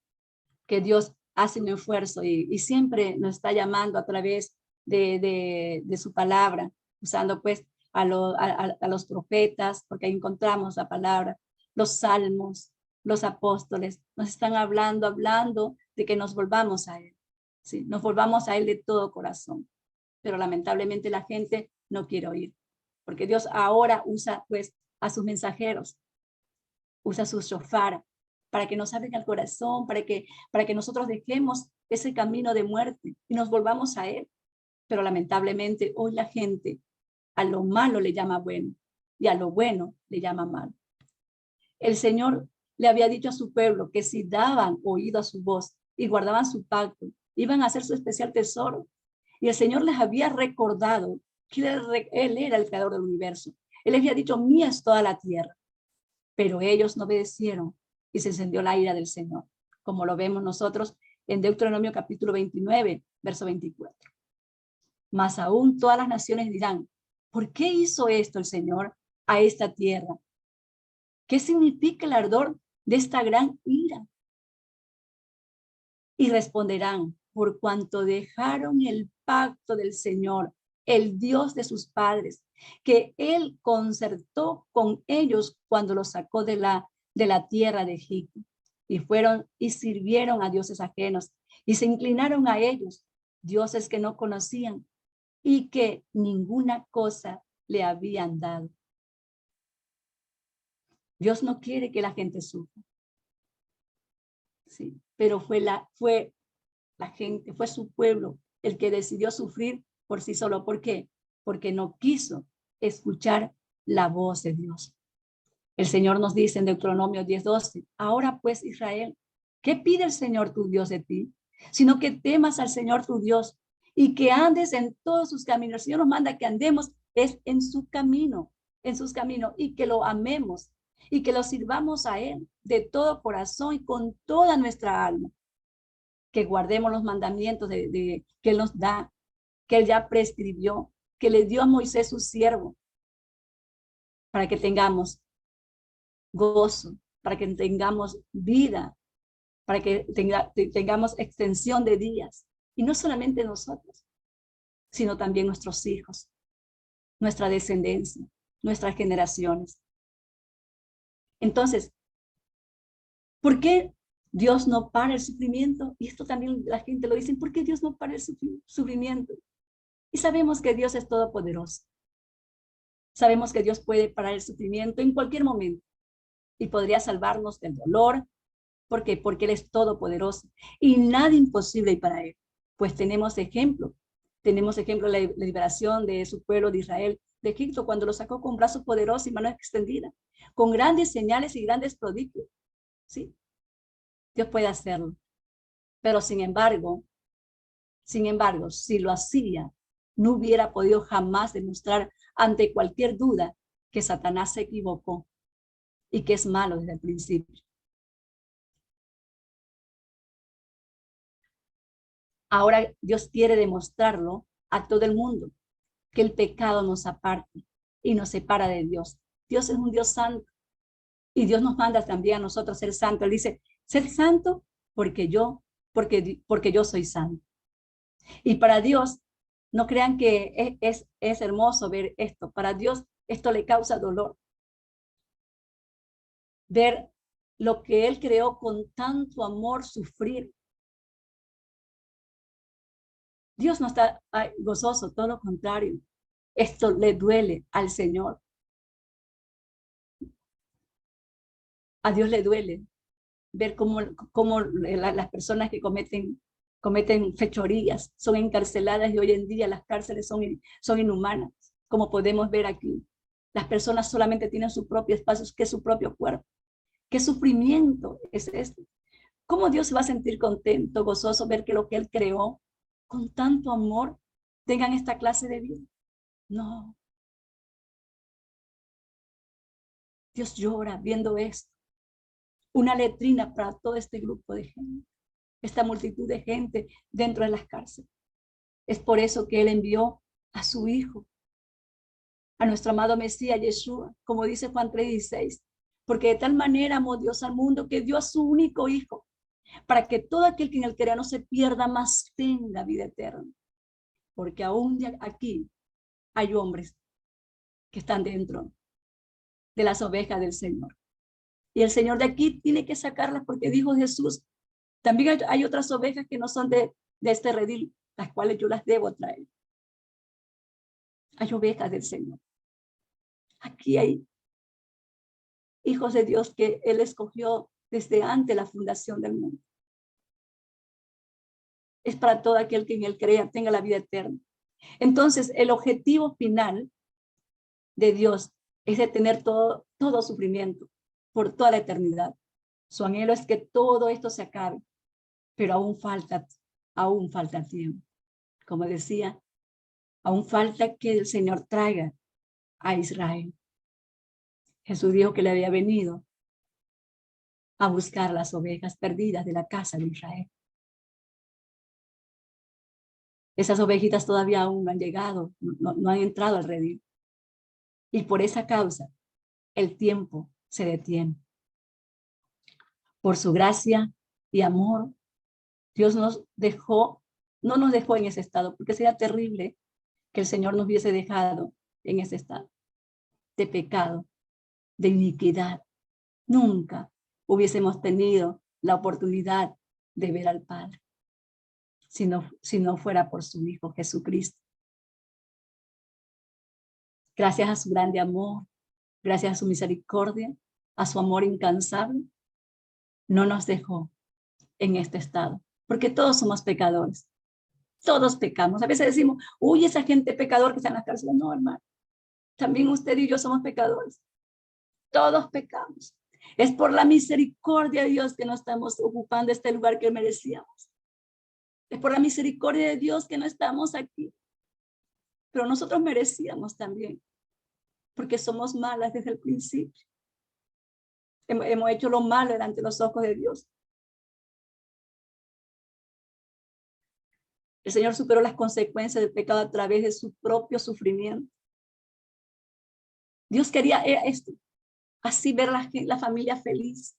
Dios hace un esfuerzo y siempre nos está llamando a través de su palabra, usando pues a los profetas, porque ahí encontramos la palabra, los salmos, los apóstoles, nos están hablando de que nos volvamos a Él, ¿sí? Nos volvamos a Él de todo corazón, pero lamentablemente la gente no quiere oír, porque Dios ahora usa pues a sus mensajeros, usa su shofar, para que nos abren el corazón, para que nosotros dejemos ese camino de muerte y nos volvamos a Él. Pero lamentablemente hoy la gente a lo malo le llama bueno y a lo bueno le llama malo. El Señor le había dicho a su pueblo que si daban oído a su voz y guardaban su pacto, iban a hacer su especial tesoro. Y el Señor les había recordado que Él era el creador del universo. Él les había dicho, mía es toda la tierra. Pero ellos no obedecieron y se encendió la ira del Señor, como lo vemos nosotros en Deuteronomio capítulo 29, verso 24. Más aún todas las naciones dirán, ¿por qué hizo esto el Señor a esta tierra? ¿Qué significa el ardor de esta gran ira? Y responderán, por cuanto dejaron el pacto del Señor, el Dios de sus padres, que Él concertó con ellos cuando los sacó de la tierra de Egipto. Y fueron y sirvieron a dioses ajenos y se inclinaron a ellos, dioses que no conocían y que ninguna cosa le habían dado. Dios no quiere que la gente sufra. Sí, pero fue la gente, fue su pueblo el que decidió sufrir por sí solo. ¿Por qué? Porque no quiso escuchar la voz de Dios. El Señor nos dice en Deuteronomio 10:12, ahora pues Israel, ¿qué pide el Señor tu Dios de ti? Sino que temas al Señor tu Dios y que andes en todos sus caminos. El Señor nos manda que andemos es en su camino, en sus caminos, y que lo amemos y que lo sirvamos a Él de todo corazón y con toda nuestra alma. Que guardemos los mandamientos que Él nos da, que Él ya prescribió, que le dio a Moisés su siervo, para que tengamos gozo, para que tengamos vida, para que tengamos extensión de días. Y no solamente nosotros, sino también nuestros hijos, nuestra descendencia, nuestras generaciones. Entonces, ¿por qué Dios no para el sufrimiento? Y esto también la gente lo dice, ¿por qué Dios no para el sufrimiento? Y sabemos que Dios es todopoderoso. Sabemos que Dios puede parar el sufrimiento en cualquier momento y podría salvarnos del dolor. ¿Por qué? Porque Él es todopoderoso y nada imposible hay para Él. Pues tenemos ejemplo de la liberación de su pueblo de Israel de Egipto cuando lo sacó con brazos poderosos y mano extendida, con grandes señales y grandes prodigios. ¿Sí? Dios puede hacerlo. Pero sin embargo, Sin embargo, si lo hacía, no hubiera podido jamás demostrar ante cualquier duda que Satanás se equivocó y que es malo desde el principio. Ahora Dios quiere demostrarlo a todo el mundo, que el pecado nos aparte y nos separa de Dios. Dios es un Dios santo y Dios nos manda también a nosotros ser santos. Él dice, ser santo porque yo soy santo. Y para Dios, no crean que es hermoso ver esto. Para Dios esto le causa dolor. Ver lo que Él creó con tanto amor sufrir. Dios no está gozoso, todo lo contrario. Esto le duele al Señor. A Dios le duele ver cómo las personas que cometen fechorías son encarceladas, y hoy en día las cárceles son inhumanas, como podemos ver aquí. Las personas solamente tienen su propio espacio, que es su propio cuerpo. ¿Qué sufrimiento es este? ¿Cómo Dios va a sentir contento, gozoso, ver que lo que Él creó con tanto amor tengan esta clase de vida? No, Dios llora viendo esto. Una letrina para todo este grupo de gente, esta multitud de gente dentro de las cárceles. Es por eso que Él envió a su Hijo, a nuestro amado Mesías Yeshua, como dice Juan 3:16, porque de tal manera amó Dios al mundo que dio a su único Hijo, para que todo aquel que en él crea no se pierda, mas tenga vida eterna. Porque aún aquí hay hombres que están dentro de las ovejas del Señor. Y el Señor de aquí tiene que sacarlas, porque dijo Jesús, también hay otras ovejas que no son de este redil, las cuales yo las debo traer. Hay ovejas del Señor. Aquí hay hijos de Dios que Él escogió desde antes de la fundación del mundo. Es para todo aquel que en Él crea, tenga la vida eterna. Entonces, el objetivo final de Dios es detener todo sufrimiento por toda la eternidad. Su anhelo es que todo esto se acabe, pero aún falta tiempo. Como decía, aún falta que el Señor traiga a Israel. Jesús dijo que le había venido a buscar las ovejas perdidas de la casa de Israel. Esas ovejitas todavía aún no han llegado, no han entrado al redil. Y por esa causa, el tiempo se detiene. Por su gracia y amor, Dios no nos dejó en ese estado, porque sería terrible que el Señor nos hubiese dejado en ese estado de pecado, de iniquidad. Nunca hubiésemos tenido la oportunidad de ver al Padre si no fuera por su Hijo Jesucristo. Gracias a su grande amor, gracias a su misericordia, a su amor incansable, no nos dejó en este estado, porque todos somos pecadores. Todos pecamos. A veces decimos, uy, esa gente pecador que está en las cárceles. No, hermano. También usted y yo somos pecadores. Todos pecamos. Es por la misericordia de Dios que no estamos ocupando este lugar que merecíamos. Es por la misericordia de Dios que no estamos aquí. Pero nosotros merecíamos también, porque somos malas desde el principio. Hemos hecho lo malo delante de los ojos de Dios. El Señor superó las consecuencias del pecado a través de su propio sufrimiento. Dios quería esto, así ver la familia feliz.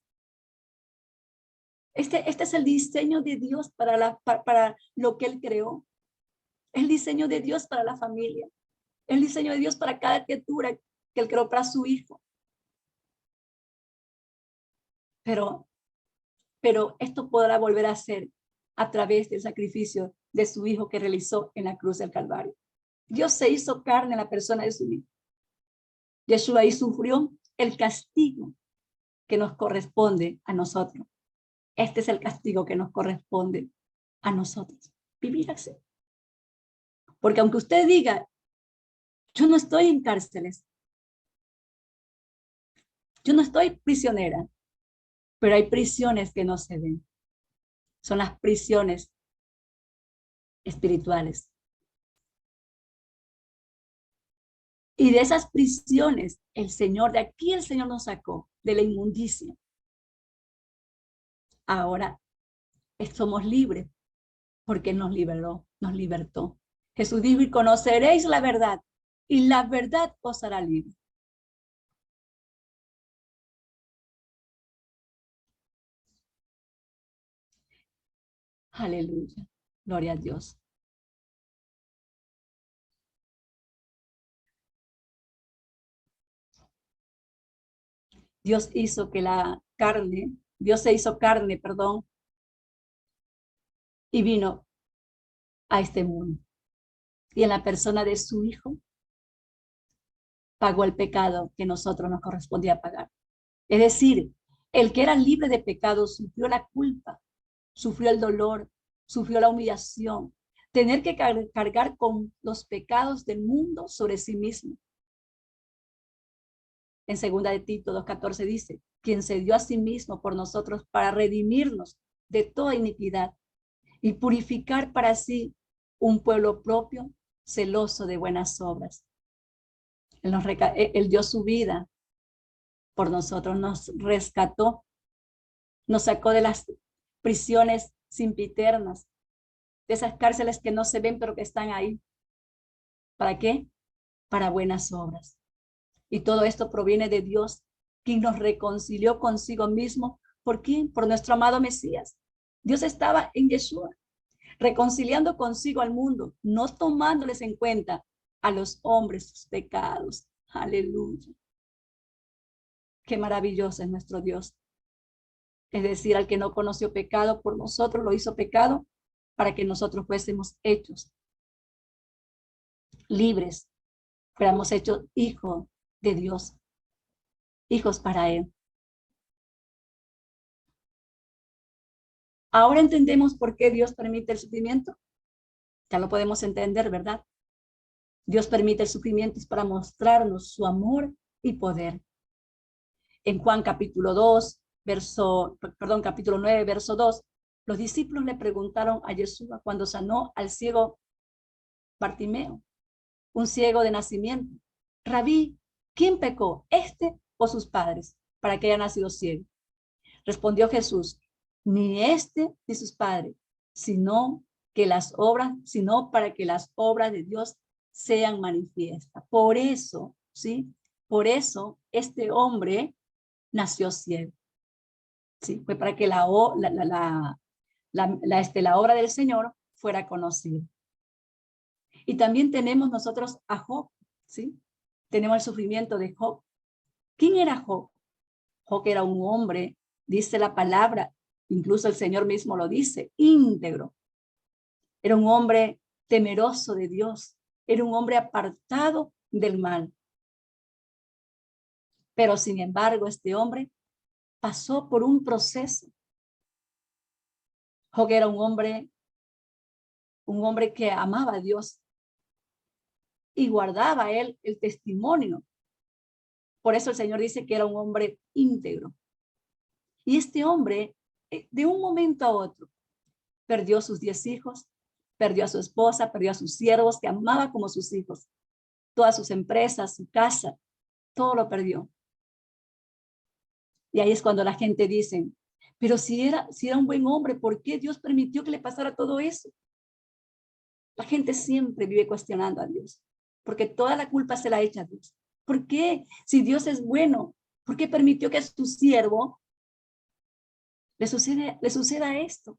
Este es el diseño de Dios para lo que Él creó. El diseño de Dios para la familia. El diseño de Dios para cada criatura que Él creó para su Hijo. Pero esto podrá volver a ser a través del sacrificio de su Hijo que realizó en la cruz del Calvario. Dios se hizo carne en la persona de su Hijo. Yeshua ahí sufrió el castigo que nos corresponde a nosotros. Este es el castigo que nos corresponde a nosotros. Vivir así. Porque aunque usted diga, yo no estoy en cárceles, yo no estoy prisionera, pero hay prisiones que no se ven. Son las prisiones espirituales. Y de esas prisiones, de aquí el Señor nos sacó, de la inmundicia. Ahora somos libres porque Él nos liberó, nos libertó. Jesús dijo, y conoceréis la verdad, y la verdad os hará libre. Aleluya. Gloria a Dios. Dios se hizo carne, perdón, y vino a este mundo. Y en la persona de su Hijo pagó el pecado que nosotros nos correspondía pagar. Es decir, el que era libre de pecado sufrió la culpa, sufrió el dolor, sufrió la humillación, tener que cargar con los pecados del mundo sobre sí mismo. En 2 de Tito 2:14 dice, quien se dio a sí mismo por nosotros para redimirnos de toda iniquidad y purificar para sí un pueblo propio, celoso de buenas obras. Él dio su vida por nosotros, nos rescató, nos sacó de las prisiones sempiternas, de esas cárceles que no se ven pero que están ahí. ¿Para qué? Para buenas obras. Y todo esto proviene de Dios, quien nos reconcilió consigo mismo. ¿Por quién? Por nuestro amado Mesías. Dios estaba en Yeshua, reconciliando consigo al mundo, no tomándoles en cuenta a los hombres sus pecados. Aleluya. Qué maravilloso es nuestro Dios. Es decir, al que no conoció pecado, por nosotros lo hizo pecado para que nosotros fuésemos hechos libres, fuéramos hechos hijos de Dios, hijos para Él. Ahora entendemos por qué Dios permite el sufrimiento. Ya lo podemos entender, ¿verdad? Dios permite el sufrimiento para mostrarnos su amor y poder. En Juan capítulo 9, verso 2, los discípulos le preguntaron a Jesús cuando sanó al ciego Bartimeo, un ciego de nacimiento. Rabí, ¿quién pecó, este o sus padres, para que haya nacido ciego? Respondió Jesús, ni este ni sus padres, sino para que las obras de Dios sean manifiestas. Por eso, ¿sí? Por eso este hombre nació ciego. ¿Sí? Fue para que la obra del Señor fuera conocida. Y también tenemos nosotros a Job, ¿sí? Tenemos el sufrimiento de Job. ¿Quién era Job? Job era un hombre, dice la palabra, incluso el Señor mismo lo dice, íntegro. Era un hombre temeroso de Dios. Era un hombre apartado del mal. Pero sin embargo, este hombre pasó por un proceso. Job era un hombre que amaba a Dios y guardaba él el testimonio. Por eso el Señor dice que era un hombre íntegro. Y este hombre, de un momento a otro, perdió sus 10 hijos, perdió a su esposa, perdió a sus siervos que amaba como sus hijos, todas sus empresas, su casa, todo lo perdió. Y ahí es cuando la gente dice, pero si era un buen hombre, ¿por qué Dios permitió que le pasara todo eso? La gente siempre vive cuestionando a Dios, porque toda la culpa se la echa a Dios. ¿Por qué? Si Dios es bueno, ¿por qué permitió que a su siervo le suceda esto?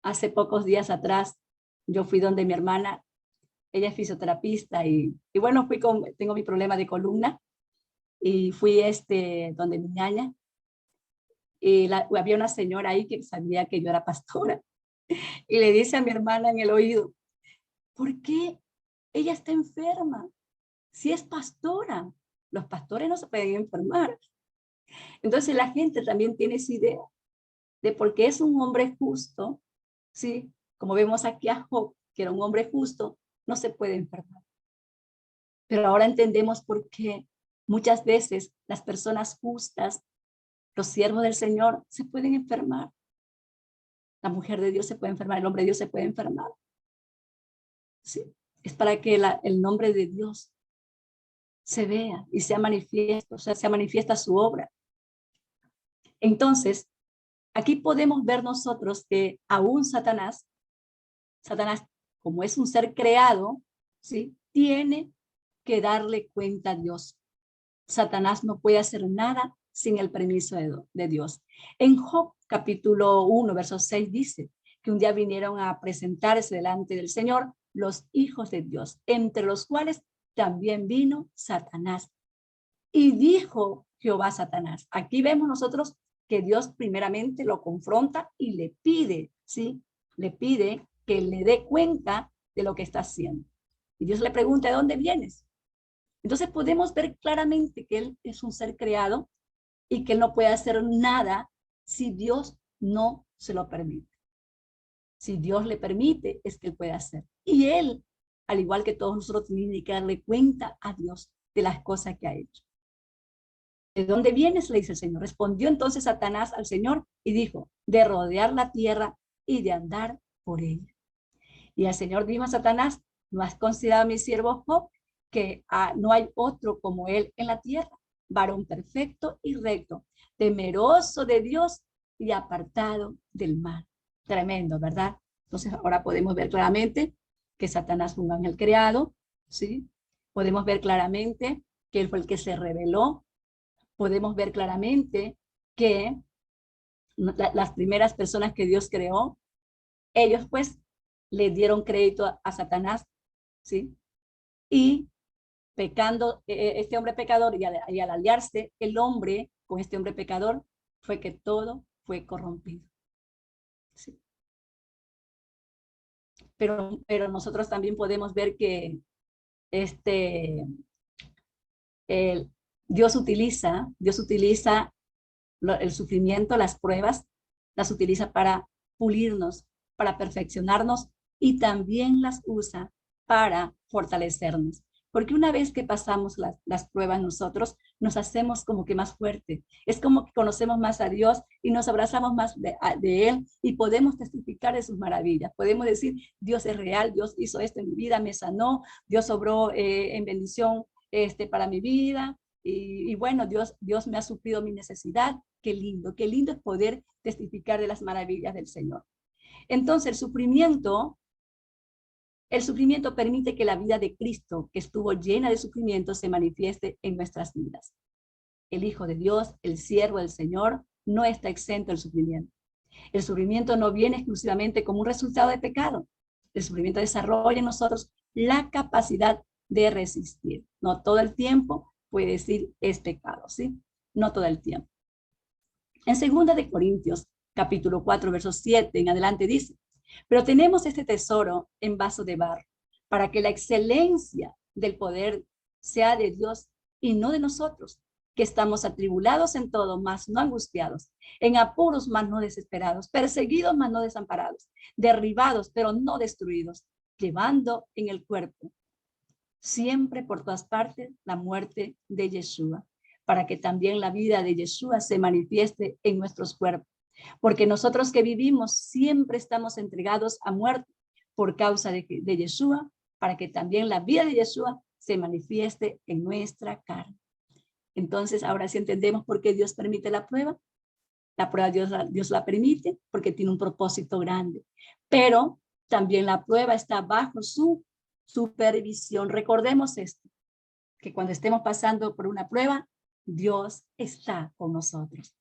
Hace pocos días atrás, yo fui donde mi hermana, ella es fisioterapista y bueno, tengo mi problema de columna y fui donde mi ñaña y había una señora ahí que sabía que yo era pastora y le dice a mi hermana en el oído, ¿por qué ella está enferma? Si es pastora, los pastores no se pueden enfermar. Entonces la gente también tiene esa idea de por qué es un hombre justo, ¿sí? Como vemos aquí a Job, que era un hombre justo, no se puede enfermar. Pero ahora entendemos por qué muchas veces las personas justas, los siervos del Señor, se pueden enfermar. La mujer de Dios se puede enfermar, el hombre de Dios se puede enfermar. ¿Sí? Es para que el nombre de Dios se vea y sea manifiesto, o sea, se manifiesta su obra. Entonces, aquí podemos ver nosotros que aún Satanás, como es un ser creado, ¿sí? Tiene que darle cuenta a Dios. Satanás no puede hacer nada sin el permiso de Dios. En Job capítulo 1, verso 6 dice que un día vinieron a presentarse delante del Señor los hijos de Dios, entre los cuales también vino Satanás. Y dijo Jehová a Satanás. Aquí vemos nosotros que Dios primeramente lo confronta y le pide, ¿sí? Le pide que le dé cuenta de lo que está haciendo. Y Dios le pregunta, ¿de dónde vienes? Entonces podemos ver claramente que él es un ser creado y que él no puede hacer nada si Dios no se lo permite. Si Dios le permite, es que él puede hacer. Y él, al igual que todos nosotros, tiene que darle cuenta a Dios de las cosas que ha hecho. ¿De dónde vienes? Le dice el Señor. Respondió entonces Satanás al Señor y dijo, de rodear la tierra y de andar por ella. Y el Señor dijo a Satanás, ¿no has considerado a mi siervo Job, que no hay otro como él en la tierra, varón perfecto y recto, temeroso de Dios y apartado del mal? Tremendo, ¿verdad? Entonces ahora podemos ver claramente que Satanás fue un ángel creado, ¿sí? Podemos ver claramente que él fue el que se rebeló. Podemos ver claramente que las primeras personas que Dios creó, ellos pues le dieron crédito a Satanás, ¿sí? Y pecando, este hombre pecador, y al aliarse el hombre con este hombre pecador, fue que todo fue corrompido. ¿Sí? Pero nosotros también podemos ver que este, el, Dios utiliza el sufrimiento, las pruebas, las utiliza para pulirnos, para perfeccionarnos y también las usa para fortalecernos. Porque una vez que pasamos las pruebas nosotros, nos hacemos como que más fuerte. Es como que conocemos más a Dios y nos abrazamos más de Él y podemos testificar de sus maravillas. Podemos decir, Dios es real, Dios hizo esto en mi vida, me sanó, Dios obró en bendición para mi vida. Y bueno, Dios me ha suplido mi necesidad. Qué lindo es poder testificar de las maravillas del Señor. Entonces, el sufrimiento permite que la vida de Cristo, que estuvo llena de sufrimiento, se manifieste en nuestras vidas. El Hijo de Dios, el siervo del Señor, no está exento del sufrimiento. El sufrimiento no viene exclusivamente como un resultado de pecado. El sufrimiento desarrolla en nosotros la capacidad de resistir. No todo el tiempo puede decir es pecado, ¿sí? No todo el tiempo. En 2 Corintios, capítulo 4, versos 7 en adelante dice, pero tenemos este tesoro en vaso de barro, para que la excelencia del poder sea de Dios y no de nosotros, que estamos atribulados en todo, mas no angustiados, en apuros, mas no desesperados, perseguidos, mas no desamparados, derribados, pero no destruidos, llevando en el cuerpo siempre por todas partes la muerte de Yeshua, para que también la vida de Yeshua se manifieste en nuestros cuerpos. Porque nosotros que vivimos siempre estamos entregados a muerte por causa de Yeshua, para que también la vida de Yeshua se manifieste en nuestra carne. Entonces, ahora sí entendemos por qué Dios permite la prueba. La prueba Dios la permite porque tiene un propósito grande. Pero también la prueba está bajo su supervisión. Recordemos esto, que cuando estemos pasando por una prueba, Dios está con nosotros.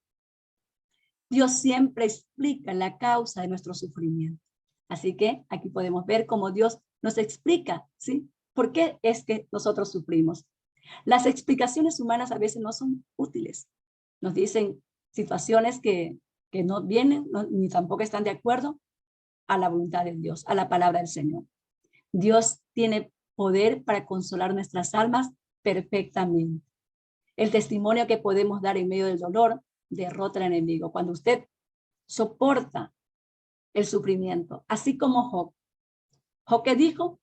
Dios siempre explica la causa de nuestro sufrimiento. Así que aquí podemos ver cómo Dios nos explica, ¿sí? ¿Por qué es que nosotros sufrimos? Las explicaciones humanas a veces no son útiles. Nos dicen situaciones que no vienen, ni tampoco están de acuerdo a la voluntad de Dios, a la palabra del Señor. Dios tiene poder para consolar nuestras almas perfectamente. El testimonio que podemos dar en medio del dolor derrota al enemigo. Cuando usted soporta el sufrimiento, así como Job. Job que dijo,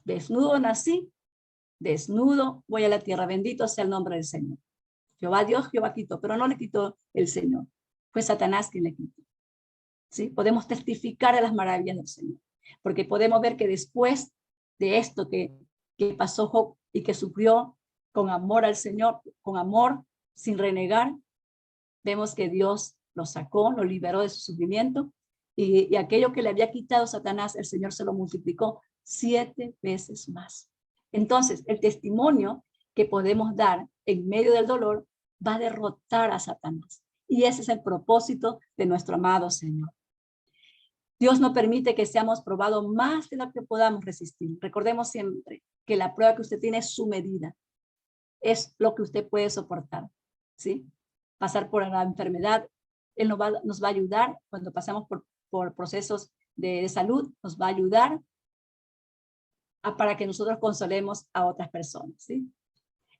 desnudo nací, desnudo voy a la tierra, bendito sea el nombre del Señor. Jehová Dios, Jehová quitó, pero no le quitó el Señor. Fue Satanás quien le quitó. ¿sí? Podemos testificar a las maravillas del Señor, porque podemos ver que después de esto que pasó Job y que sufrió con amor al Señor, con amor, sin renegar, vemos que Dios lo sacó, lo liberó de su sufrimiento, y aquello que le había quitado Satanás, el Señor se lo multiplicó 7 veces más. Entonces, el testimonio que podemos dar en medio del dolor va a derrotar a Satanás. Y ese es el propósito de nuestro amado Señor. Dios no permite que seamos probados más de lo que podamos resistir. Recordemos siempre que la prueba que usted tiene es su medida. Es lo que usted puede soportar, ¿sí? Pasar por la enfermedad, Él nos va a ayudar cuando pasamos por procesos de salud, nos va a ayudar para que nosotros consolemos a otras personas, ¿sí?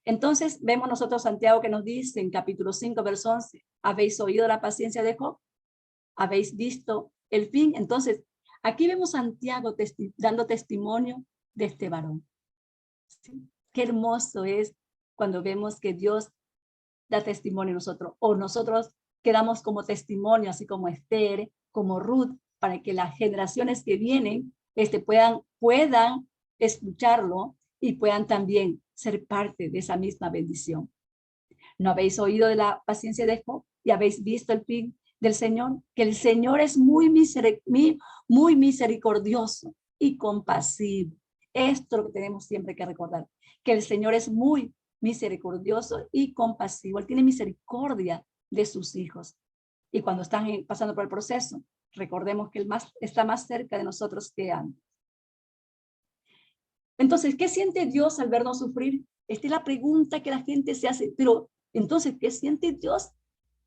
Entonces, vemos nosotros Santiago que nos dice en capítulo 5, verso 11, ¿habéis oído la paciencia de Job? ¿Habéis visto el fin? Entonces, aquí vemos a Santiago dando testimonio de este varón, ¿sí? Qué hermoso es cuando vemos que Dios da testimonio a nosotros, o nosotros quedamos como testimonio, así como Esther, como Ruth, para que las generaciones que vienen puedan escucharlo y puedan también ser parte de esa misma bendición. ¿No habéis oído de la paciencia de Job y habéis visto el fin del Señor? Que el Señor es muy misericordioso y compasivo. Esto es lo que tenemos siempre que recordar, que el Señor es muy misericordioso y compasivo. Él tiene misericordia de sus hijos. Y cuando están pasando por el proceso, recordemos que Él está más cerca de nosotros que antes. Entonces, ¿qué siente Dios al vernos sufrir? Esta es la pregunta que la gente se hace. Pero, entonces, ¿qué siente Dios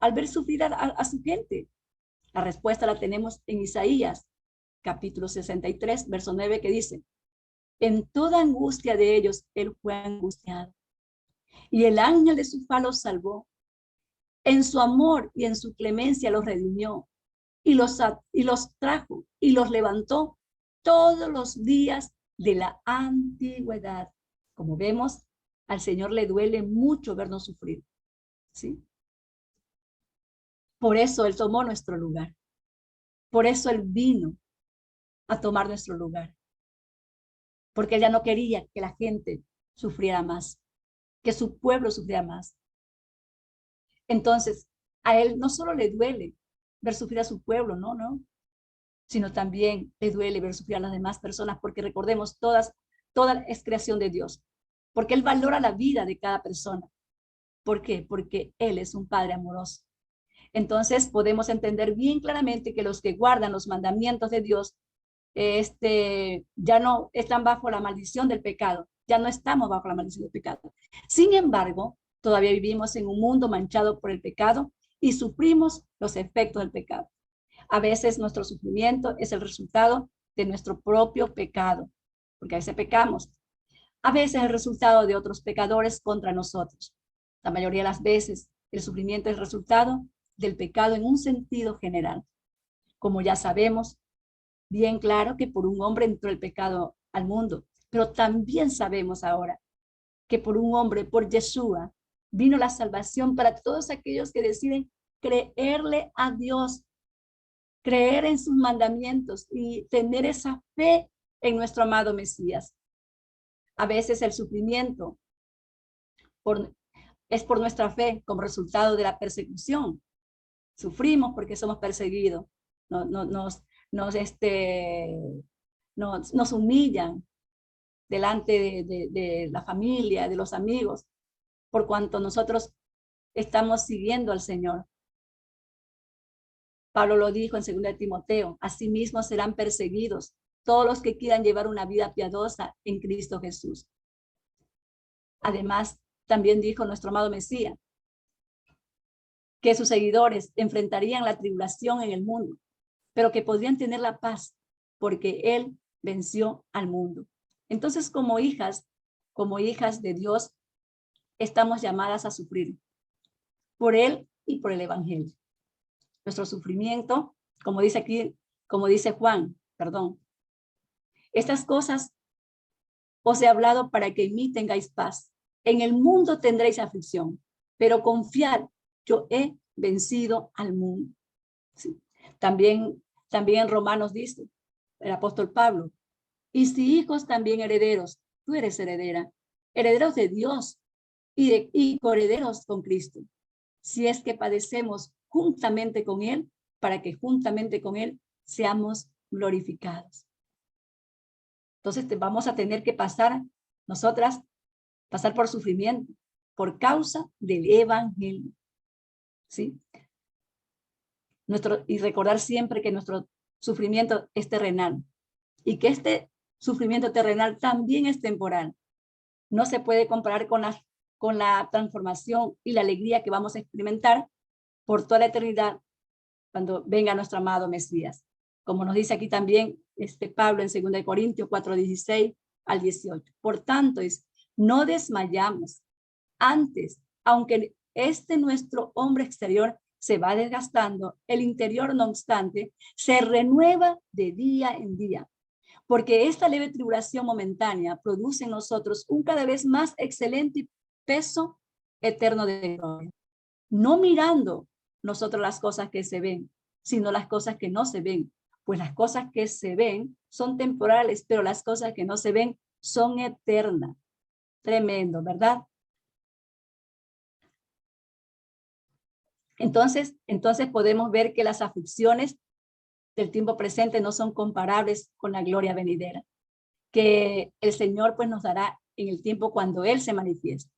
al ver sufrir a su gente? La respuesta la tenemos en Isaías, capítulo 63, verso 9, que dice, en toda angustia de ellos, Él fue angustiado, y el ángel de su faz los salvó. En su amor y en su clemencia los redimió, y los trajo, y los levantó todos los días de la antigüedad. Como vemos, al Señor le duele mucho vernos sufrir, ¿sí? Por eso Él tomó nuestro lugar. Por eso Él vino a tomar nuestro lugar. Porque Él ya no quería que la gente sufriera más, que su pueblo sufriera más. Entonces, a Él no solo le duele ver sufrir a su pueblo, no, sino también le duele ver sufrir a las demás personas, porque recordemos, toda es creación de Dios, porque Él valora la vida de cada persona. ¿Por qué? Porque Él es un Padre amoroso. Entonces podemos entender bien claramente que los que guardan los mandamientos de Dios, ya no están bajo la maldición del pecado, ya no estamos bajo la maldición del pecado. Sin embargo, todavía vivimos en un mundo manchado por el pecado y sufrimos los efectos del pecado. A veces nuestro sufrimiento es el resultado de nuestro propio pecado, porque a veces pecamos. A veces el resultado de otros pecadores contra nosotros. La mayoría de las veces el sufrimiento es el resultado del pecado en un sentido general. Como ya sabemos, bien claro que por un hombre entró el pecado al mundo, pero también sabemos ahora que por un hombre, por Yeshua, vino la salvación para todos aquellos que deciden creerle a Dios, creer en sus mandamientos y tener esa fe en nuestro amado Mesías. A veces el sufrimiento es por nuestra fe como resultado de la persecución. Sufrimos porque somos perseguidos, nos humillan delante de la familia, de los amigos, por cuanto nosotros estamos siguiendo al Señor. Pablo lo dijo en 2 Timoteo, asimismo serán perseguidos todos los que quieran llevar una vida piadosa en Cristo Jesús. Además, también dijo nuestro amado Mesías que sus seguidores enfrentarían la tribulación en el mundo, pero que podrían tener la paz porque Él venció al mundo. Entonces, como hijas de Dios, estamos llamadas a sufrir por Él y por el Evangelio. Nuestro sufrimiento, como dice aquí, como dice Juan, estas cosas os he hablado para que en mí tengáis paz. En el mundo tendréis aflicción, pero confiad, yo he vencido al mundo. Sí. También También en Romanos dice el apóstol Pablo, y si hijos también herederos, tú eres heredera, herederos de Dios y coherederos con Cristo, si es que padecemos juntamente con Él, para que juntamente con Él seamos glorificados. Entonces vamos a tener que pasar por sufrimiento por causa del evangelio, ¿sí? Y recordar siempre que nuestro sufrimiento es terrenal y que este sufrimiento terrenal también es temporal. No se puede comparar con la transformación y la alegría que vamos a experimentar por toda la eternidad cuando venga nuestro amado Mesías. Como nos dice aquí también Pablo en 2 Corintios 4:16 al 18. Por tanto, no desmayamos. Antes, aunque nuestro hombre exterior se va desgastando, el interior, no obstante, se renueva de día en día. Porque esta leve tribulación momentánea produce en nosotros un cada vez más excelente peso eterno de gloria. No mirando nosotros las cosas que se ven, sino las cosas que no se ven. Pues las cosas que se ven son temporales, pero las cosas que no se ven son eternas. Tremendo, ¿verdad? Entonces podemos ver que las aflicciones del tiempo presente no son comparables con la gloria venidera, que el Señor pues nos dará en el tiempo cuando Él se manifieste.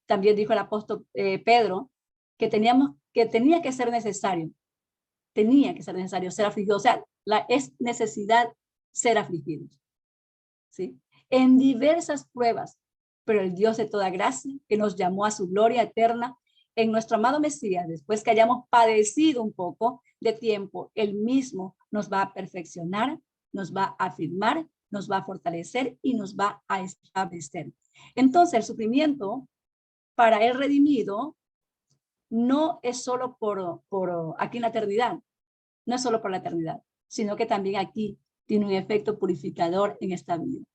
También dijo el apóstol Pedro que tenía que ser necesario ser afligido, o sea, es necesidad ser afligidos, ¿sí? En diversas pruebas, pero el Dios de toda gracia, que nos llamó a su gloria eterna en nuestro amado Mesías, después que hayamos padecido un poco de tiempo, Él mismo nos va a perfeccionar, nos va a afirmar, nos va a fortalecer y nos va a establecer. Entonces, el sufrimiento para el redimido no es solo por aquí en la eternidad, no es solo por la eternidad, sino que también aquí tiene un efecto purificador en esta vida.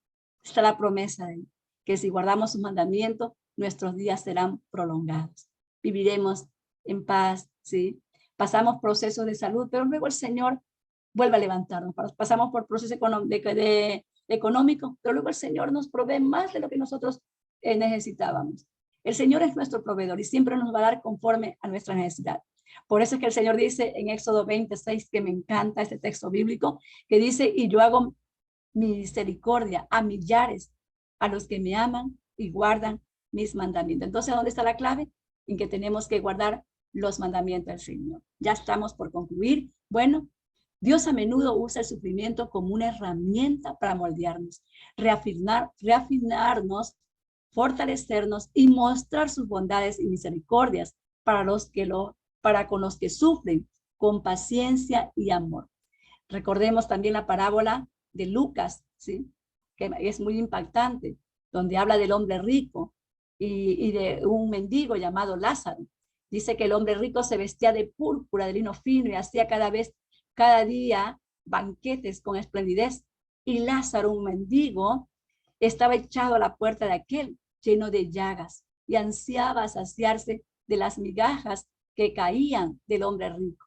Está la promesa de Él, que si guardamos sus mandamientos, nuestros días serán prolongados. Viviremos en paz, ¿sí? Pasamos procesos de salud, pero luego el Señor vuelve a levantarnos. Pasamos por procesos económicos, pero luego el Señor nos provee más de lo que nosotros necesitábamos. El Señor es nuestro proveedor y siempre nos va a dar conforme a nuestra necesidad. Por eso es que el Señor dice en Éxodo 26, que me encanta este texto bíblico, que dice, y yo hago misericordia a millares, a los que me aman y guardan mis mandamientos. Entonces, ¿dónde está la clave? En que tenemos que guardar los mandamientos del Señor. Ya estamos por concluir. Bueno, Dios a menudo usa el sufrimiento como una herramienta para moldearnos, reafinarnos, fortalecernos y mostrar sus bondades y misericordias para con los que sufren con paciencia y amor. Recordemos también la parábola de Lucas, ¿sí? Que es muy impactante, donde habla del hombre rico y de un mendigo llamado Lázaro. Dice que el hombre rico se vestía de púrpura, de lino fino y hacía cada día banquetes con esplendidez. Y Lázaro, un mendigo, estaba echado a la puerta de aquel, lleno de llagas, y ansiaba saciarse de las migajas que caían del hombre rico.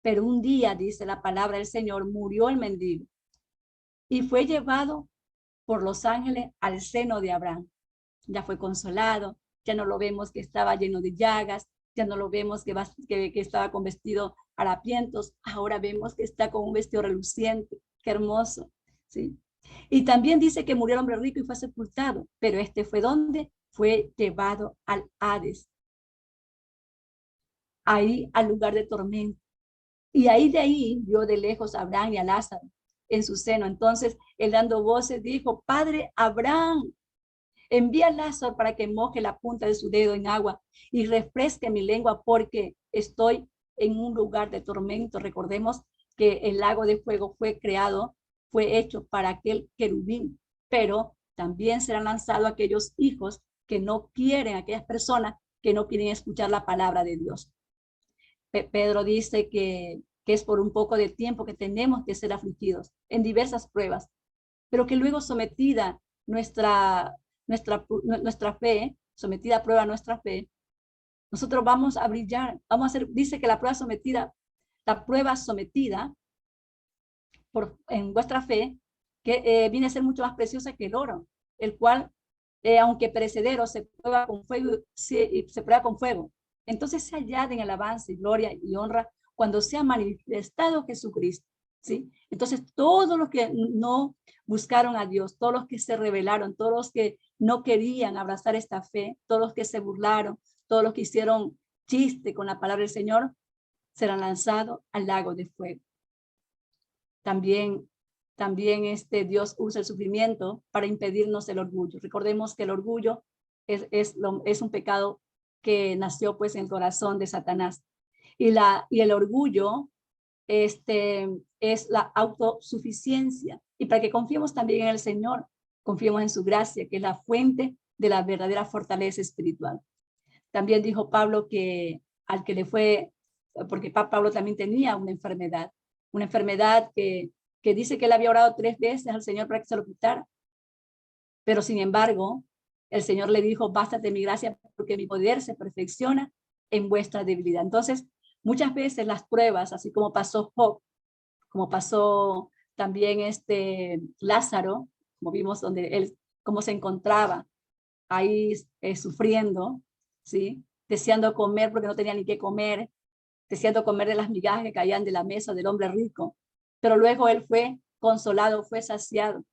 Pero un día, dice la palabra del Señor, murió el mendigo y fue llevado por los ángeles al seno de Abraham. Ya fue consolado, ya no lo vemos que estaba lleno de llagas, ya no lo vemos que estaba con vestido harapientos, ahora vemos que está con un vestido reluciente. Qué hermoso, ¿sí? Y también dice que murió el hombre rico y fue sepultado, pero fue donde fue llevado al Hades, ahí al lugar de tormento. Y de ahí vio de lejos a Abraham y a Lázaro en su seno. Entonces él, dando voces, dijo: Padre Abraham, envía a Lázaro para que moje la punta de su dedo en agua y refresque mi lengua, porque estoy en un lugar de tormento. Recordemos que el lago de fuego fue hecho para aquel querubín, pero también serán lanzados aquellos hijos que no quieren, aquellas personas que no quieren escuchar la palabra de Dios. Pedro dice que es por un poco de tiempo que tenemos que ser afligidos en diversas pruebas, pero que luego sometida nuestra fe, sometida a prueba nuestra fe, nosotros vamos a brillar, dice que la prueba sometida en vuestra fe, que viene a ser mucho más preciosa que el oro, el cual, aunque perecedero, se prueba con fuego, se prueba con fuego. Entonces se añade en alabanza y gloria y honra cuando se ha manifestado Jesucristo, ¿sí? Entonces todos los que no buscaron a Dios, todos los que se rebelaron, todos los que no querían abrazar esta fe, todos los que se burlaron, todos los que hicieron chiste con la palabra del Señor, serán lanzados al lago de fuego. También Dios usa el sufrimiento para impedirnos el orgullo. Recordemos que el orgullo es un pecado que nació pues en el corazón de Satanás. Y el orgullo es la autosuficiencia. Y para que confiemos también en el Señor, confiemos en su gracia, que es la fuente de la verdadera fortaleza espiritual. También dijo Pablo que al que le fue, porque Pablo también tenía una enfermedad que dice que él había orado 3 veces al Señor para que se lo quitara. Pero sin embargo, el Señor le dijo, bástate mi gracia porque mi poder se perfecciona en vuestra debilidad. Entonces, muchas veces las pruebas, así como pasó Job, como pasó también Lázaro, como vimos donde él, cómo se encontraba ahí sufriendo, ¿sí? Deseando comer porque no tenía ni qué comer, deseando comer de las migajas que caían de la mesa del hombre rico, pero luego él fue consolado, fue saciado.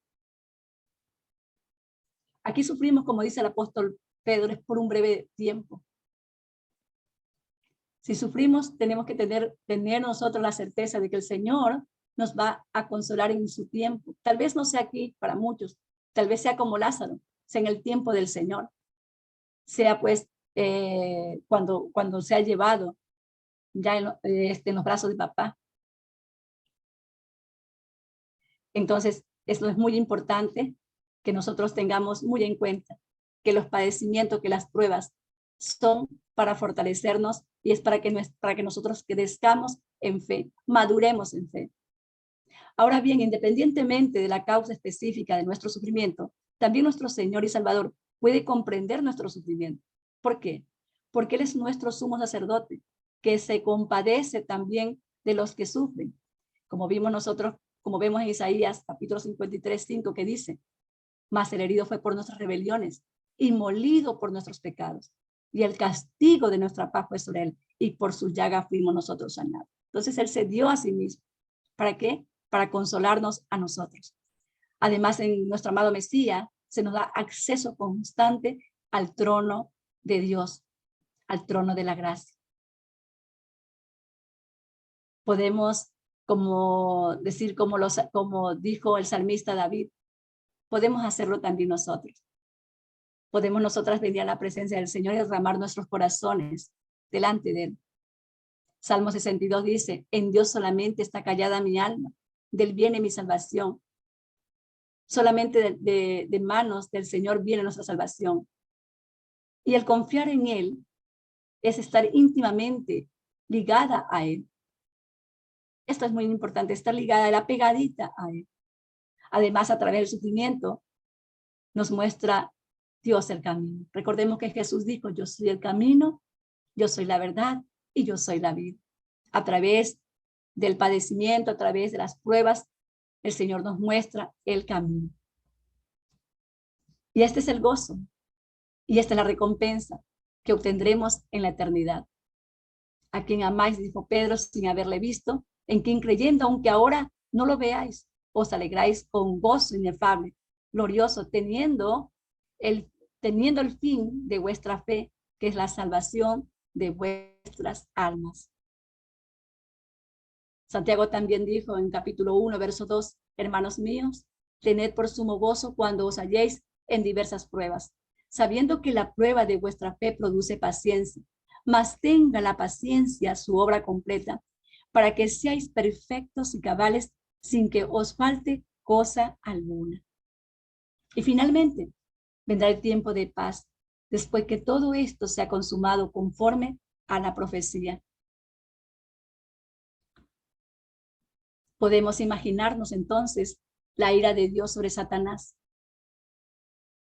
Aquí sufrimos, como dice el apóstol Pedro, es por un breve tiempo. Si sufrimos, tenemos que tener nosotros la certeza de que el Señor nos va a consolar en su tiempo. Tal vez no sea aquí para muchos, tal vez sea como Lázaro, sea en el tiempo del Señor, sea pues cuando sea llevado ya en los brazos de papá. Entonces, esto es muy importante que nosotros tengamos muy en cuenta que los padecimientos, que las pruebas son para fortalecernos y es para que nosotros crezcamos en fe, maduremos en fe. Ahora bien, independientemente de la causa específica de nuestro sufrimiento, también nuestro Señor y Salvador puede comprender nuestro sufrimiento. ¿Por qué? Porque Él es nuestro sumo sacerdote, que se compadece también de los que sufren. Como vemos en Isaías capítulo 53:5, que dice, mas el herido fue por nuestras rebeliones y molido por nuestros pecados. Y el castigo de nuestra paz fue sobre él, y por su llaga fuimos nosotros sanados. Entonces él se dio a sí mismo. ¿Para qué? Para consolarnos a nosotros. Además, en nuestro amado Mesías se nos da acceso constante al trono de Dios, al trono de la gracia. Podemos, como dijo el salmista David, podemos hacerlo también nosotros. Podemos nosotras venir a la presencia del Señor y derramar nuestros corazones delante de Él. Salmo 62 dice, en Dios solamente está callada mi alma, del viene mi salvación. Solamente de manos del Señor viene nuestra salvación. Y el confiar en Él es estar íntimamente ligada a Él. Esto es muy importante, estar ligada, la pegadita a Él. Además, a través del sufrimiento, nos muestra Dios el camino. Recordemos que Jesús dijo, yo soy el camino, yo soy la verdad y yo soy la vida. A través del padecimiento, a través de las pruebas, el Señor nos muestra el camino. Y este es el gozo, y esta es la recompensa que obtendremos en la eternidad. A quien amáis, dijo Pedro, sin haberle visto, en quien creyendo, aunque ahora no lo veáis, os alegráis con gozo inefable, glorioso, teniendo el fin de vuestra fe, que es la salvación de vuestras almas. Santiago también dijo en capítulo 1, verso 2, hermanos míos, tened por sumo gozo cuando os halléis en diversas pruebas, sabiendo que la prueba de vuestra fe produce paciencia, mas tenga la paciencia su obra completa, para que seáis perfectos y cabales sin que os falte cosa alguna. Y finalmente, vendrá el tiempo de paz, después que todo esto sea consumado conforme a la profecía. Podemos imaginarnos entonces la ira de Dios sobre Satanás,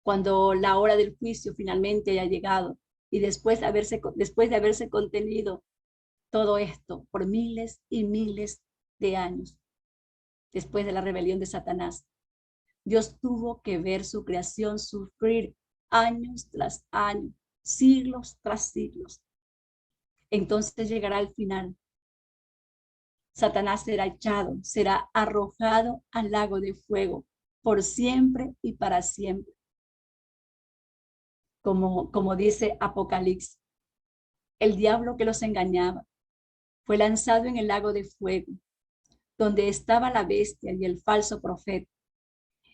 cuando la hora del juicio finalmente haya llegado y después de haberse contenido todo esto por miles y miles de años. después de la rebelión de Satanás. Dios tuvo que ver su creación sufrir años tras años, siglos tras siglos. Entonces llegará el final. Satanás será echado, será arrojado al lago de fuego por siempre y para siempre. Como dice Apocalipsis, el diablo que los engañaba fue lanzado en el lago de fuego, donde estaba la bestia y el falso profeta,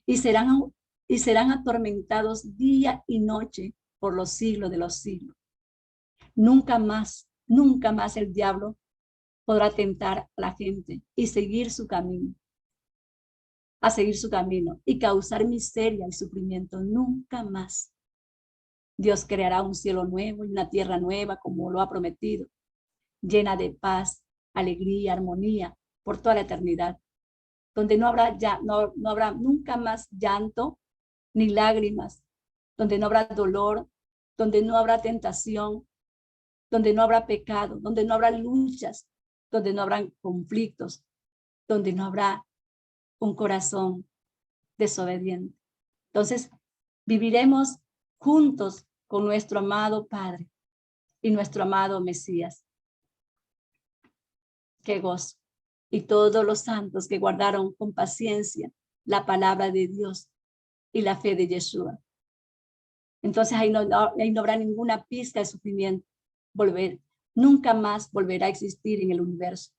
y serán atormentados día y noche por los siglos de los siglos. Nunca más el diablo podrá tentar a la gente y seguir su camino, y causar miseria y sufrimiento. Nunca más. Dios creará un cielo nuevo y una tierra nueva, como lo ha prometido, llena de paz, alegría, armonía por toda la eternidad, donde no habrá nunca más llanto ni lágrimas, donde no habrá dolor, donde no habrá tentación, donde no habrá pecado, donde no habrá luchas, donde no habrá conflictos, donde no habrá un corazón desobediente. Entonces, viviremos juntos con nuestro amado Padre y nuestro amado Mesías. Qué gozo. Y todos los santos que guardaron con paciencia la palabra de Dios y la fe de Yeshua. Entonces ahí no habrá ninguna pizca de sufrimiento. Nunca más volverá a existir en el universo.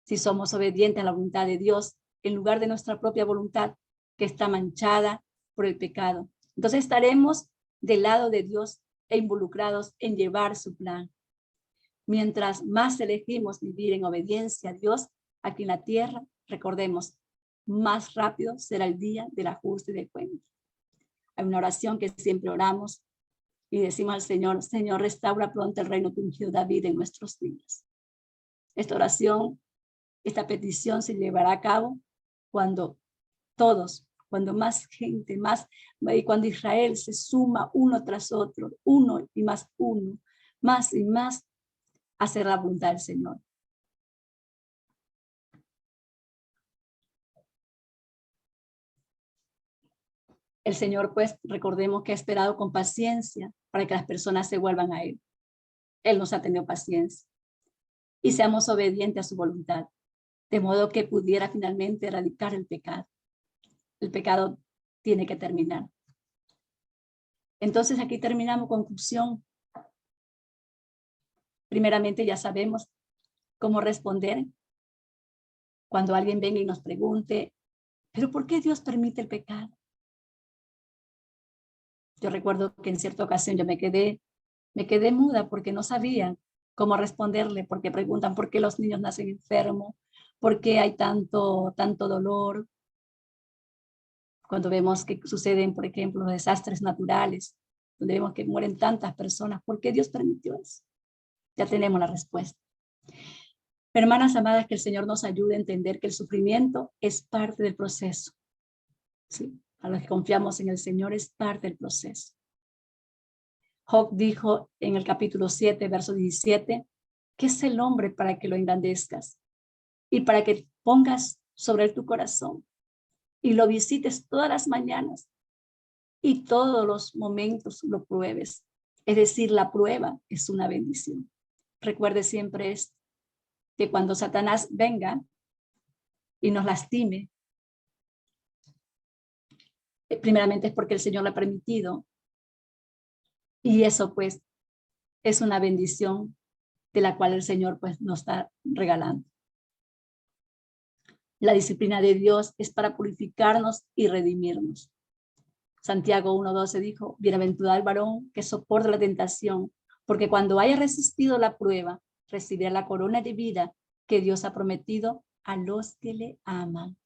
Si somos obedientes a la voluntad de Dios, en lugar de nuestra propia voluntad, que está manchada por el pecado. Entonces estaremos del lado de Dios e involucrados en llevar su plan. Mientras más elegimos vivir en obediencia a Dios aquí en la tierra, recordemos, más rápido será el día del ajuste de cuentas. Hay una oración que siempre oramos y decimos al Señor, Señor, restaura pronto el reino que ungió David en nuestros días. Esta oración, esta petición se llevará a cabo cuando más gente, y cuando Israel se suma uno tras otro, uno, más y más, a hacer la voluntad del Señor. El Señor, pues, recordemos que ha esperado con paciencia para que las personas se vuelvan a Él. Él nos ha tenido paciencia. Y seamos obedientes a su voluntad, de modo que pudiera finalmente erradicar el pecado. El pecado tiene que terminar. Entonces aquí terminamos conclusión. Primeramente ya sabemos cómo responder cuando alguien venga y nos pregunte, ¿pero por qué Dios permite el pecado? Yo recuerdo que en cierta ocasión yo me quedé muda porque no sabía cómo responderle, porque preguntan por qué los niños nacen enfermos, por qué hay tanto dolor. Cuando vemos que suceden, por ejemplo, los desastres naturales, donde vemos que mueren tantas personas, ¿por qué Dios permitió eso? Ya tenemos la respuesta. Hermanas amadas, que el Señor nos ayude a entender que el sufrimiento es parte del proceso. ¿Sí? A los que confiamos en el Señor es parte del proceso. Job dijo en el capítulo 7, verso 17, ¿qué es el hombre para que lo engrandezcas? Y para que pongas sobre él tu corazón y lo visites todas las mañanas y todos los momentos lo pruebes. Es decir, la prueba es una bendición. Recuerde siempre esto, que cuando Satanás venga y nos lastime, primeramente es porque el Señor lo ha permitido. Y eso pues es una bendición de la cual el Señor pues nos está regalando. La disciplina de Dios es para purificarnos y redimirnos. Santiago 1:12 dijo, bienaventurado el varón que soporta la tentación, porque cuando haya resistido la prueba, recibirá la corona de vida que Dios ha prometido a los que le aman.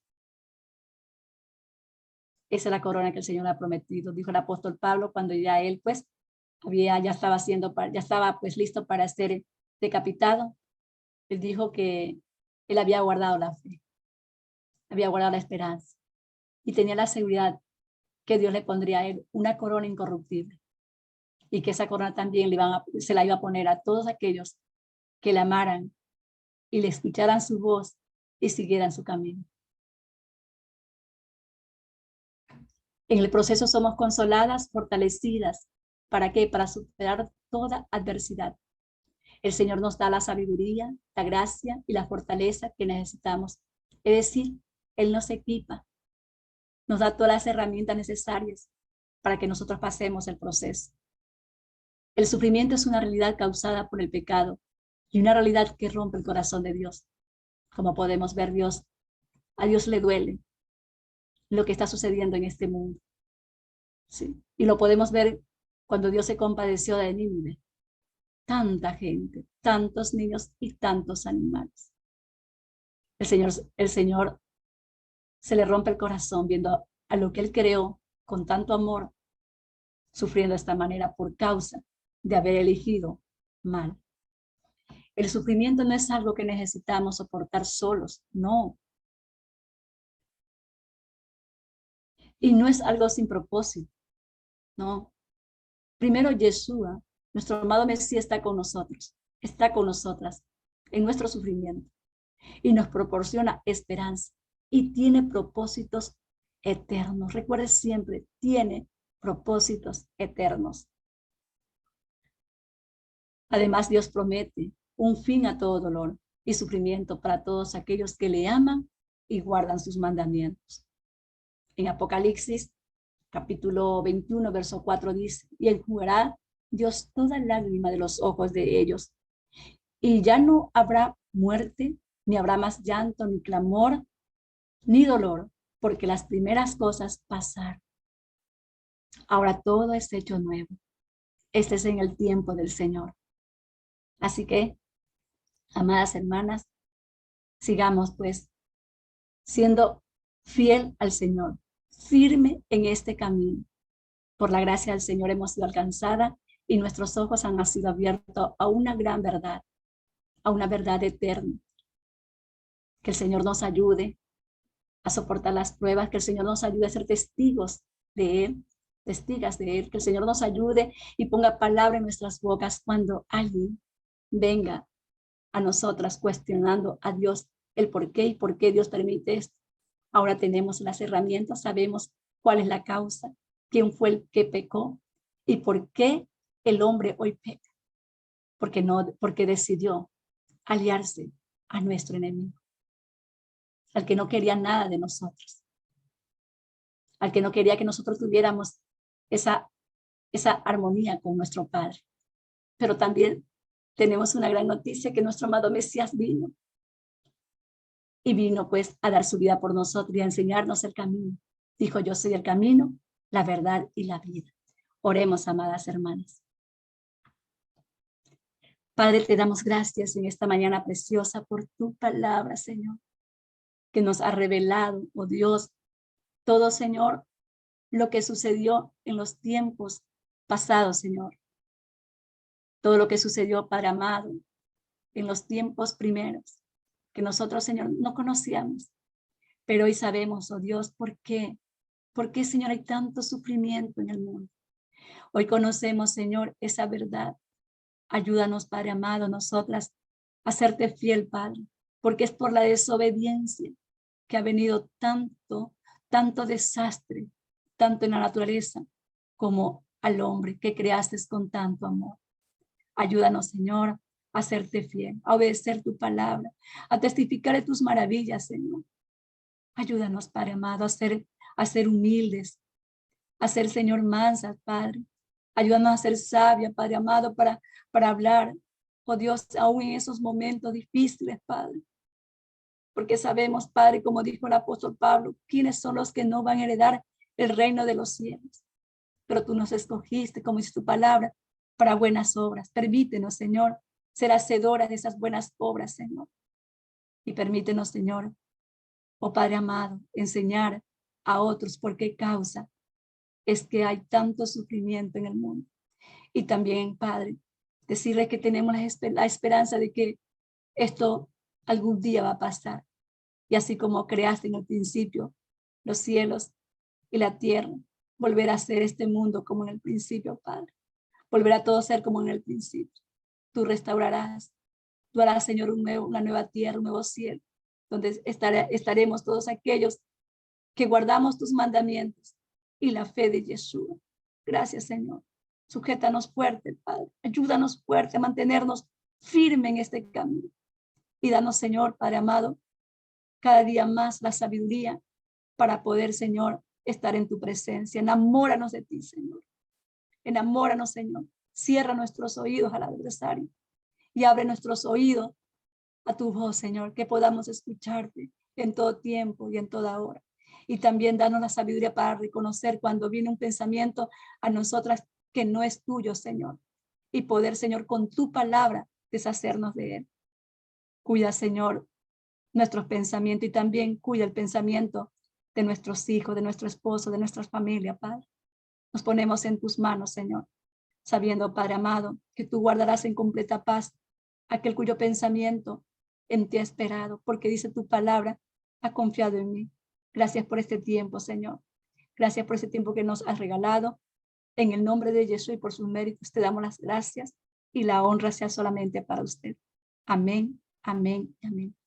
Esa es la corona que el Señor ha prometido, dijo el apóstol Pablo cuando ya él pues ya estaba pues listo para ser decapitado. Él dijo que él había guardado la fe, había guardado la esperanza y tenía la seguridad que Dios le pondría a él una corona incorruptible y que esa corona también se la iba a poner a todos aquellos que le amaran y le escucharan su voz y siguieran su camino. En el proceso somos consoladas, fortalecidas. ¿Para qué? Para superar toda adversidad. El Señor nos da la sabiduría, la gracia y la fortaleza que necesitamos. Es decir, Él nos equipa, nos da todas las herramientas necesarias para que nosotros pasemos el proceso. El sufrimiento es una realidad causada por el pecado y una realidad que rompe el corazón de Dios. Como podemos ver, a Dios le duele lo que está sucediendo en este mundo. ¿Sí? Y lo podemos ver cuando Dios se compadeció de Nínive. Tanta gente, tantos niños y tantos animales. El Señor se le rompe el corazón viendo a lo que Él creó con tanto amor, sufriendo de esta manera por causa de haber elegido mal. El sufrimiento no es algo que necesitamos soportar solos, no. Y no es algo sin propósito, no. Primero, Yeshua, nuestro amado Mesías, está con nosotros, está con nosotras en nuestro sufrimiento y nos proporciona esperanza y tiene propósitos eternos. Recuerde siempre, tiene propósitos eternos. Además, Dios promete un fin a todo dolor y sufrimiento para todos aquellos que le aman y guardan sus mandamientos. En Apocalipsis, capítulo 21, verso 4 dice, y enjugará Dios toda lágrima de los ojos de ellos, y ya no habrá muerte, ni habrá más llanto, ni clamor, ni dolor, porque las primeras cosas pasaron. Ahora todo es hecho nuevo. Este es en el tiempo del Señor. Así que, amadas hermanas, sigamos pues siendo fiel al Señor, firme en este camino. Por la gracia del Señor hemos sido alcanzadas y nuestros ojos han sido abiertos a una gran verdad, a una verdad eterna. Que el Señor nos ayude a soportar las pruebas, que el Señor nos ayude a ser testigos de Él, testigas de Él, que el Señor nos ayude y ponga palabra en nuestras bocas cuando alguien venga a nosotras cuestionando a Dios el por qué y por qué Dios permite esto. Ahora tenemos las herramientas, sabemos cuál es la causa, quién fue el que pecó y por qué el hombre hoy peca, porque decidió aliarse a nuestro enemigo, al que no quería nada de nosotros, al que no quería que nosotros tuviéramos esa armonía con nuestro Padre. Pero también tenemos una gran noticia, que nuestro amado Mesías vino. Y vino pues a dar su vida por nosotros y a enseñarnos el camino. Dijo, yo soy el camino, la verdad y la vida. Oremos, amadas hermanas. Padre, te damos gracias en esta mañana preciosa por tu palabra, Señor, que nos ha revelado, oh Dios, todo, Señor, lo que sucedió en los tiempos pasados, Señor. Todo lo que sucedió, Padre amado, en los tiempos primeros, que nosotros, Señor, no conocíamos. Pero hoy sabemos, oh Dios, ¿por qué? ¿Por qué, Señor, hay tanto sufrimiento en el mundo? Hoy conocemos, Señor, esa verdad. Ayúdanos, Padre amado, nosotras a serte fiel, Padre, porque es por la desobediencia que ha venido tanto desastre, tanto en la naturaleza como al hombre que creaste con tanto amor. Ayúdanos, Señor, a serte fiel, a obedecer tu palabra, a testificar de tus maravillas, Señor. Ayúdanos, Padre amado, a ser humildes, a ser, Señor, mansas, Padre. Ayúdanos a ser sabia, Padre amado, para hablar, oh Dios, aún en esos momentos difíciles, Padre. Porque sabemos, Padre, como dijo el apóstol Pablo, quiénes son los que no van a heredar el reino de los cielos. Pero tú nos escogiste, como dice tu palabra, para buenas obras. Permítenos, Señor, ser hacedoras de esas buenas obras, Señor. Y permítenos, Señor, oh Padre amado, enseñar a otros por qué causa es que hay tanto sufrimiento en el mundo. Y también, Padre, decirle que tenemos la esperanza de que esto algún día va a pasar. Y así como creaste en el principio los cielos y la tierra, volver a ser este mundo como en el principio, Padre. Volver a todo ser como en el principio. Tú restaurarás, tú harás, Señor, una nueva tierra, un nuevo cielo, donde estaremos todos aquellos que guardamos tus mandamientos y la fe de Yeshua. Gracias, Señor. Sujétanos fuerte, Padre. Ayúdanos fuerte a mantenernos firme en este camino. Y danos, Señor, Padre amado, cada día más la sabiduría para poder, Señor, estar en tu presencia. Enamóranos de ti, Señor. Enamóranos, Señor. Cierra nuestros oídos al adversario y abre nuestros oídos a tu voz, Señor, que podamos escucharte en todo tiempo y en toda hora. Y también danos la sabiduría para reconocer cuando viene un pensamiento a nosotras que no es tuyo, Señor, y poder, Señor, con tu palabra deshacernos de él. Cuida, Señor, nuestros pensamientos y también cuida el pensamiento de nuestros hijos, de nuestro esposo, de nuestra familia, Padre. Nos ponemos en tus manos, Señor, sabiendo, Padre amado, que tú guardarás en completa paz aquel cuyo pensamiento en ti ha esperado, porque dice tu palabra, ha confiado en mí. Gracias por este tiempo, Señor. Gracias por este tiempo que nos has regalado. En el nombre de Jesús y por sus méritos te damos las gracias y la honra sea solamente para usted. Amén, amén, amén.